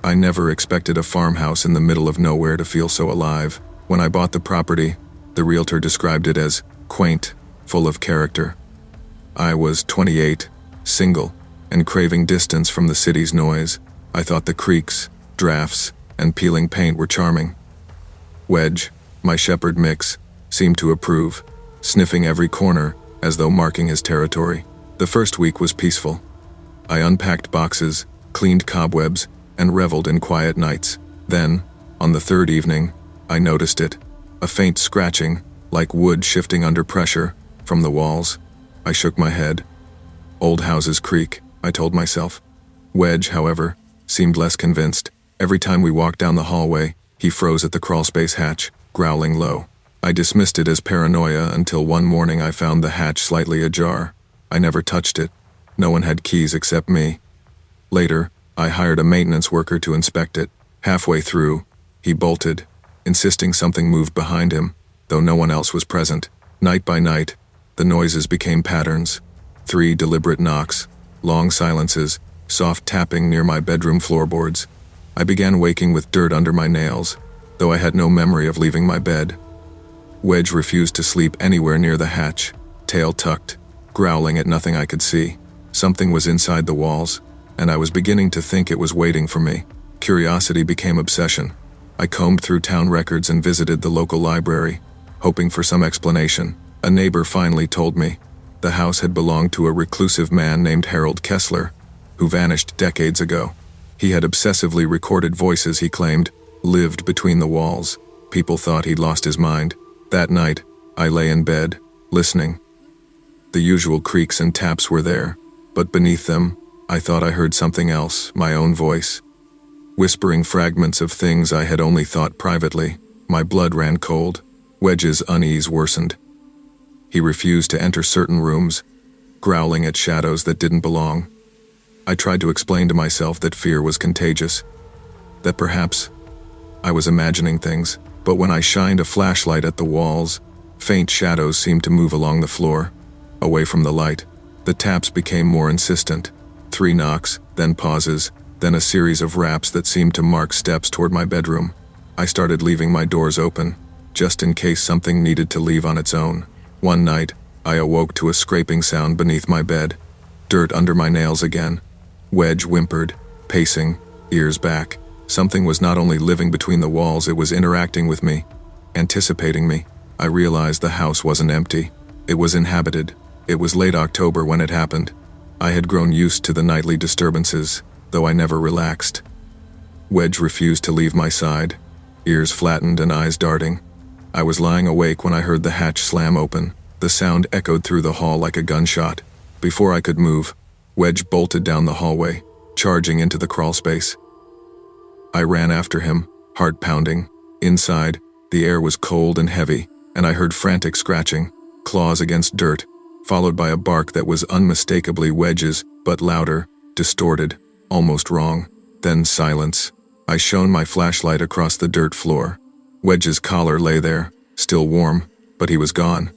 S1: I never expected a farmhouse in the middle of nowhere to feel so alive. When I bought the property, the realtor described it as quaint, full of character. I was 28, single, and craving distance from the city's noise. I thought the creaks, drafts, and peeling paint were charming. Wedge, my shepherd mix, seemed to approve, sniffing every corner as though marking his territory. The first week was peaceful. I unpacked boxes, cleaned cobwebs, and reveled in quiet nights. Then, on the third evening, I noticed it, a faint scratching, like wood shifting under pressure, from the walls. I shook my head. Old houses creak, I told myself. Wedge, however, seemed less convinced. Every time we walked down the hallway, he froze at the crawlspace hatch, growling low. I dismissed it as paranoia until one morning I found the hatch slightly ajar. I never touched it. No one had keys except me. Later, I hired a maintenance worker to inspect it. Halfway through, he bolted, insisting something moved behind him, though no one else was present. Night by night, the noises became patterns. 3 deliberate knocks, long silences, soft tapping near my bedroom floorboards. I began waking with dirt under my nails, though I had no memory of leaving my bed. Wedge refused to sleep anywhere near the hatch, tail tucked, growling at nothing I could see. Something was inside the walls, and I was beginning to think it was waiting for me. Curiosity became obsession. I combed through town records and visited the local library, hoping for some explanation. A neighbor finally told me the house had belonged to a reclusive man named Harold Kessler, who vanished decades ago. He had obsessively recorded voices he claimed lived between the walls. People thought he'd lost his mind. That night, I lay in bed, listening. The usual creaks and taps were there, but beneath them, I thought I heard something else, my own voice. Whispering fragments of things I had only thought privately. My blood ran cold. Wedge's unease worsened. He refused to enter certain rooms, growling at shadows that didn't belong. I tried to explain to myself that fear was contagious, that perhaps I was imagining things, but when I shined a flashlight at the walls, faint shadows seemed to move along the floor, away from the light. The taps became more insistent. 3 knocks, then pauses, then a series of raps that seemed to mark steps toward my bedroom. I started leaving my doors open, just in case something needed to leave on its own. One night, I awoke to a scraping sound beneath my bed. Dirt under my nails again. Wedge whimpered, pacing, ears back. Something was not only living between the walls, it was interacting with me, anticipating me. I realized the house wasn't empty. It was inhabited. It was late October when it happened. I had grown used to the nightly disturbances, though I never relaxed. Wedge refused to leave my side, ears flattened and eyes darting. I was lying awake when I heard the hatch slam open. The sound echoed through the hall like a gunshot. Before I could move, Wedge bolted down the hallway, charging into the crawlspace. I ran after him, heart pounding. Inside, the air was cold and heavy, and I heard frantic scratching, claws against dirt, followed by a bark that was unmistakably Wedge's, but louder, distorted, almost wrong. Then silence. I shone my flashlight across the dirt floor. Wedge's collar lay there, still warm, but he was gone.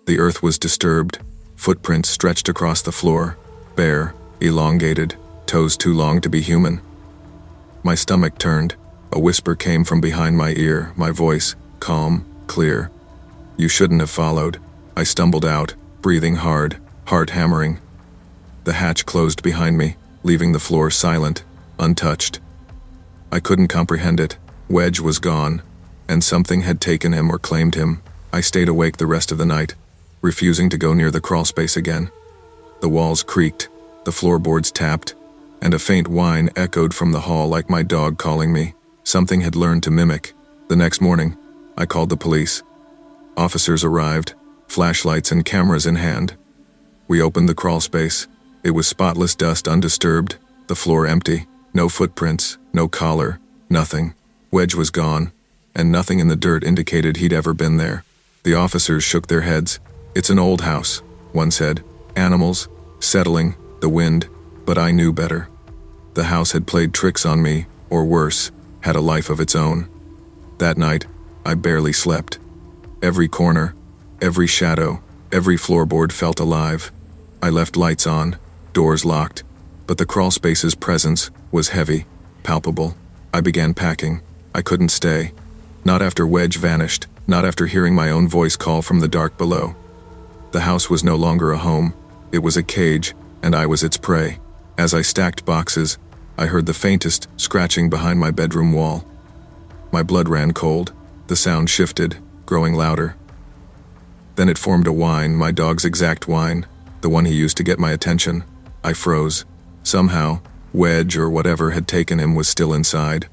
S1: The earth was disturbed. Footprints stretched across the floor, bare, elongated, toes too long to be human. My stomach turned. A whisper came from behind my ear, my voice, calm, clear. "You shouldn't have followed." I stumbled out, breathing hard, heart hammering. The hatch closed behind me, leaving the floor silent, untouched. I couldn't comprehend it. Wedge was gone, and something had taken him or claimed him. I stayed awake the rest of the night, refusing to go near the crawlspace again. The walls creaked, the floorboards tapped, and a faint whine echoed from the hall like my dog calling me. Something had learned to mimic. The next morning, I called the police. Officers arrived, flashlights and cameras in hand. We opened the crawlspace. It was spotless dust, undisturbed, the floor empty, no footprints, no collar, nothing. Wedge was gone, and nothing in the dirt indicated he'd ever been there. The officers shook their heads. "It's an old house," one said. "Animals, settling, the wind," but I knew better. The house had played tricks on me, or worse, had a life of its own. That night, I barely slept. Every corner, every shadow, every floorboard felt alive. I left lights on, doors locked, but the crawlspace's presence was heavy, palpable. I began packing. I couldn't stay. Not after Wedge vanished, not after hearing my own voice call from the dark below. The house was no longer a home. It was a cage, and I was its prey. As I stacked boxes, I heard the faintest scratching behind my bedroom wall. My blood ran cold. The sound shifted, growing louder. Then it formed a whine, my dog's exact whine, the one he used to get my attention. I froze. Somehow, Wedge or whatever had taken him was still inside,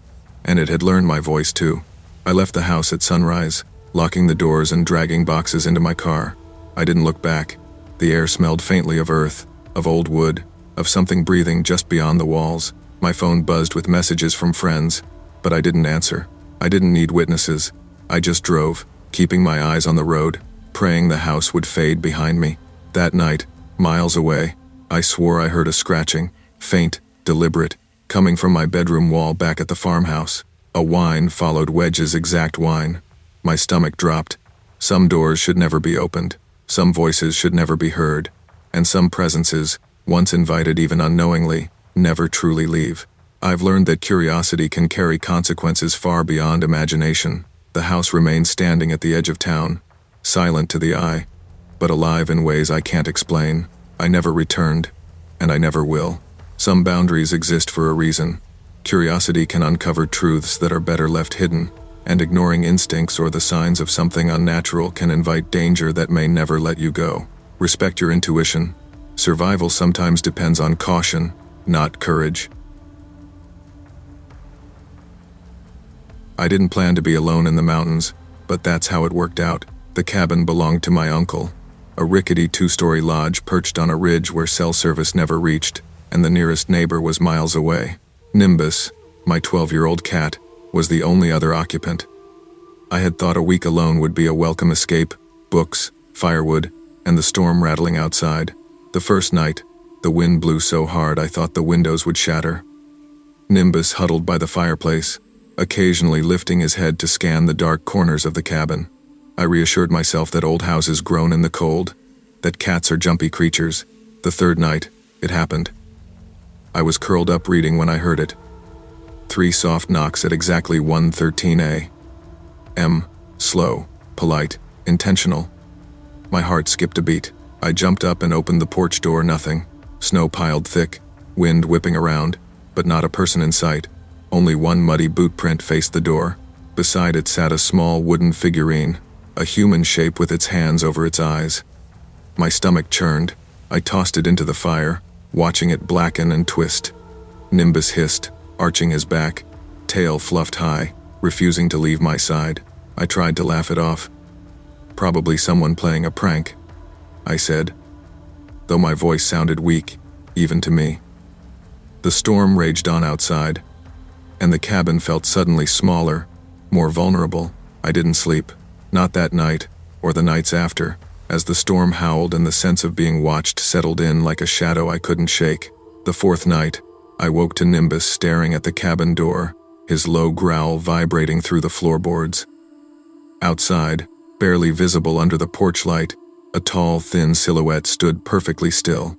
S1: and it had learned my voice too. I left the house at sunrise, locking the doors and dragging boxes into my car. I didn't look back. The air smelled faintly of earth, of old wood, of something breathing just beyond the walls. My phone buzzed with messages from friends, but I didn't answer. I didn't need witnesses. I just drove, keeping my eyes on the road, praying the house would fade behind me. That night, miles away, I swore I heard a scratching, faint, deliberate, coming from my bedroom wall back at the farmhouse. A whine followed Wedge's exact whine. My stomach dropped. Some doors should never be opened. Some voices should never be heard. And some presences, once invited even unknowingly, never truly leave. I've learned that curiosity can carry consequences far beyond imagination. The house remained standing at the edge of town, silent to the eye, but alive in ways I can't explain. I never returned, and I never will. Some boundaries exist for a reason. Curiosity can uncover truths that are better left hidden, and ignoring instincts or the signs of something unnatural can invite danger that may never let you go. Respect your intuition. Survival sometimes depends on caution, not courage. I didn't plan to be alone in the mountains, but that's how it worked out. The cabin belonged to my uncle, a rickety two-story lodge perched on a ridge where cell service never reached, and the nearest neighbor was miles away. Nimbus, my 12-year-old cat, was the only other occupant. I had thought a week alone would be a welcome escape, books, firewood, and the storm rattling outside. The first night, the wind blew so hard I thought the windows would shatter. Nimbus huddled by the fireplace, occasionally lifting his head to scan the dark corners of the cabin. I reassured myself that old houses groan in the cold, that cats are jumpy creatures. The third night, it happened. I was curled up reading when I heard it. 3 soft knocks at exactly 1:13 a.m. Slow, polite, intentional. My heart skipped a beat. I jumped up and opened the porch door. Nothing. Snow piled thick, wind whipping around, but not a person in sight. Only one muddy boot print faced the door. Beside it sat a small wooden figurine, a human shape with its hands over its eyes. My stomach churned. I tossed it into the fire, watching it blacken and twist. Nimbus hissed, arching his back, tail fluffed high, refusing to leave my side. I tried to laugh it off. Probably someone playing a prank, I said, though my voice sounded weak, even to me. The storm raged on outside, and the cabin felt suddenly smaller, more vulnerable. I didn't sleep, not that night, or the nights after, as the storm howled and the sense of being watched settled in like a shadow I couldn't shake. The fourth night, I woke to Nimbus staring at the cabin door, his low growl vibrating through the floorboards. Outside, barely visible under the porch light, a tall, thin silhouette stood perfectly still.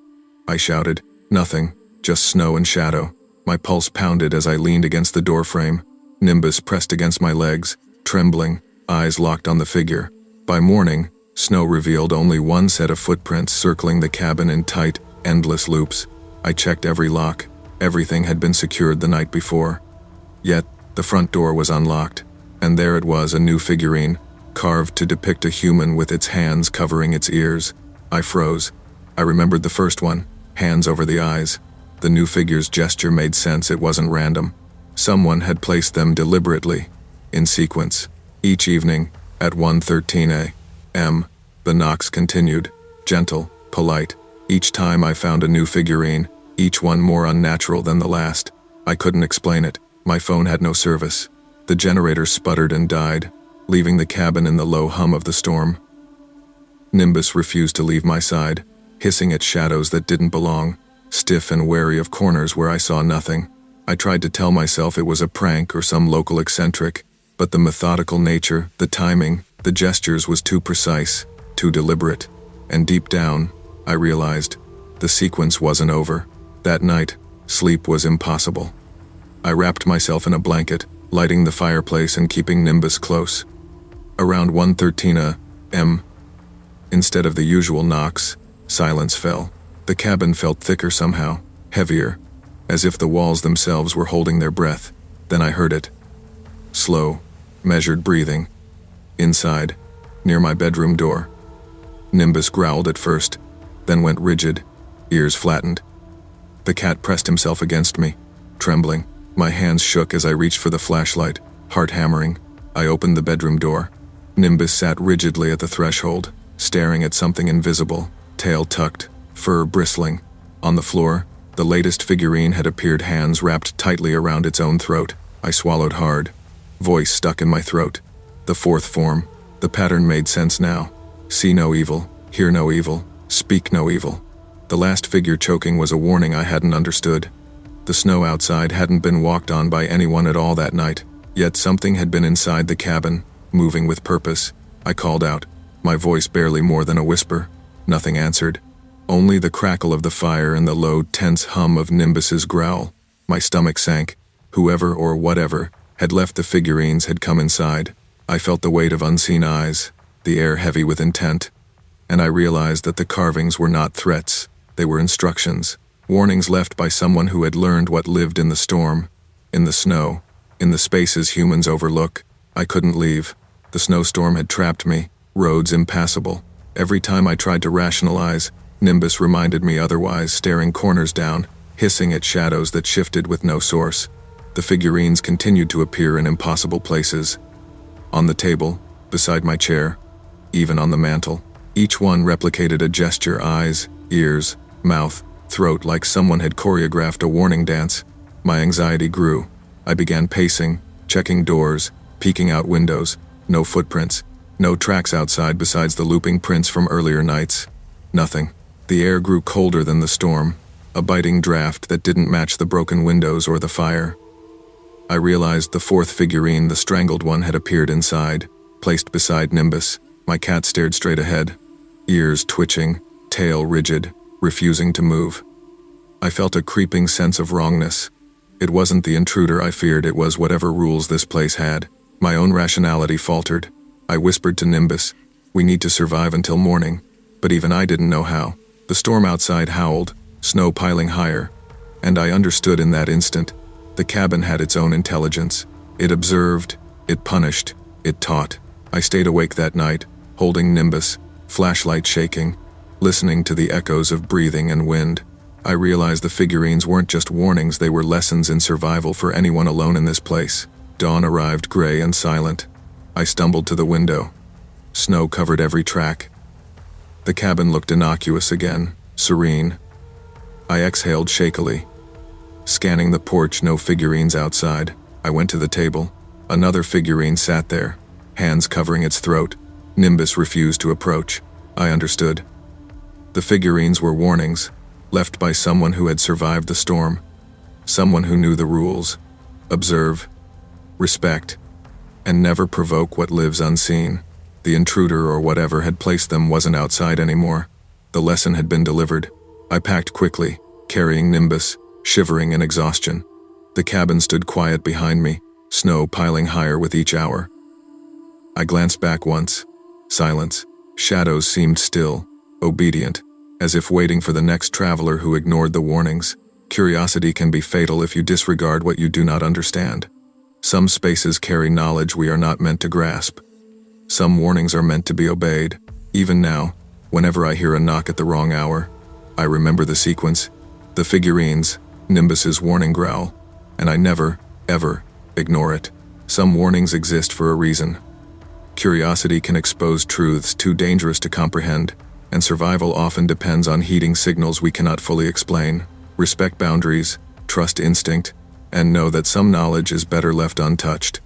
S1: I shouted, "Nothing, just snow and shadow." My pulse pounded as I leaned against the doorframe. Nimbus pressed against my legs, trembling, eyes locked on the figure. By morning, snow revealed only one set of footprints circling the cabin in tight, endless loops. I checked every lock. Everything had been secured the night before. Yet, the front door was unlocked, and there it was, a new figurine, carved to depict a human with its hands covering its ears. I froze. I remembered the first one, hands over the eyes. The new figure's gesture made sense. It wasn't random. Someone had placed them deliberately, in sequence. Each evening, at 1:13 a.m., the knocks continued, gentle, polite. Each time I found a new figurine, each one more unnatural than the last. I couldn't explain it. My phone had no service. The generator sputtered and died, leaving the cabin in the low hum of the storm. Nimbus refused to leave my side, hissing at shadows that didn't belong, stiff and wary of corners where I saw nothing. I tried to tell myself it was a prank or some local eccentric, but the methodical nature, the timing, the gestures was too precise, too deliberate. And deep down, I realized, the sequence wasn't over. That night, sleep was impossible. I wrapped myself in a blanket, lighting the fireplace and keeping Nimbus close. Around 1:13 a.m., instead of the usual knocks, silence fell. The cabin felt thicker somehow, heavier, as if the walls themselves were holding their breath. Then I heard it. Slow, measured breathing. Inside, near my bedroom door. Nimbus growled at first, then went rigid, ears flattened. The cat pressed himself against me, trembling. My hands shook as I reached for the flashlight, heart hammering. I opened the bedroom door. Nimbus sat rigidly at the threshold, staring at something invisible, tail tucked, fur bristling. On the floor, the latest figurine had appeared, hands wrapped tightly around its own throat. I swallowed hard, voice stuck in my throat. The fourth form. The pattern made sense now. See no evil, hear no evil, speak no evil. The last figure choking was a warning I hadn't understood. The snow outside hadn't been walked on by anyone at all that night, yet something had been inside the cabin, moving with purpose. I called out, my voice barely more than a whisper. Nothing answered. Only the crackle of the fire and the low, tense hum of Nimbus's growl. My stomach sank. Whoever or whatever had left the figurines had come inside. I felt the weight of unseen eyes, the air heavy with intent, and I realized that the carvings were not threats. They were instructions, warnings left by someone who had learned what lived in the storm, in the snow, in the spaces humans overlook. I couldn't leave. The snowstorm had trapped me, roads impassable. Every time I tried to rationalize, Nimbus reminded me otherwise, staring corners down, hissing at shadows that shifted with no source. The figurines continued to appear in impossible places. On the table, beside my chair, even on the mantel. Each one replicated a gesture: eyes, ears, mouth, throat, like someone had choreographed a warning dance. My anxiety grew. I began pacing, checking doors, peeking out windows. No footprints, no tracks outside besides the looping prints from earlier nights. Nothing. The air grew colder than the storm, a biting draft that didn't match the broken windows or the fire. I realized the fourth figurine, the strangled one, had appeared inside, placed beside Nimbus. My cat stared straight ahead, ears twitching, tail rigid, refusing to move. I felt a creeping sense of wrongness. It wasn't the intruder I feared, it was whatever rules this place had. My own rationality faltered. I whispered to Nimbus, "We need to survive until morning," but even I didn't know how. The storm outside howled, snow piling higher, and I understood in that instant. The cabin had its own intelligence. It observed, it punished, it taught. I stayed awake that night, holding Nimbus, flashlight shaking, listening to the echoes of breathing and wind. I realized the figurines weren't just warnings, they were lessons in survival for anyone alone in this place. Dawn arrived, gray and silent. I stumbled to the window. Snow covered every track. The cabin looked innocuous again, serene. I exhaled shakily. Scanning the porch, no figurines outside. I went to the table. Another figurine sat there, hands covering its throat. Nimbus refused to approach. I understood. The figurines were warnings, left by someone who had survived the storm. Someone who knew the rules. Observe, respect, and never provoke what lives unseen. The intruder or whatever had placed them wasn't outside anymore. The lesson had been delivered. I packed quickly, carrying Nimbus, shivering in exhaustion. The cabin stood quiet behind me, snow piling higher with each hour. I glanced back once. Silence. Shadows seemed still, obedient, as if waiting for the next traveler who ignored the warnings. Curiosity can be fatal if you disregard what you do not understand. Some spaces carry knowledge we are not meant to grasp. Some warnings are meant to be obeyed. Even now, whenever I hear a knock at the wrong hour, I remember the sequence, the figurines, Nimbus's warning growl, and I never, ever, ignore it. Some warnings exist for a reason. Curiosity can expose truths too dangerous to comprehend, and survival often depends on heeding signals we cannot fully explain. Respect boundaries, trust instinct, and know that some knowledge is better left untouched.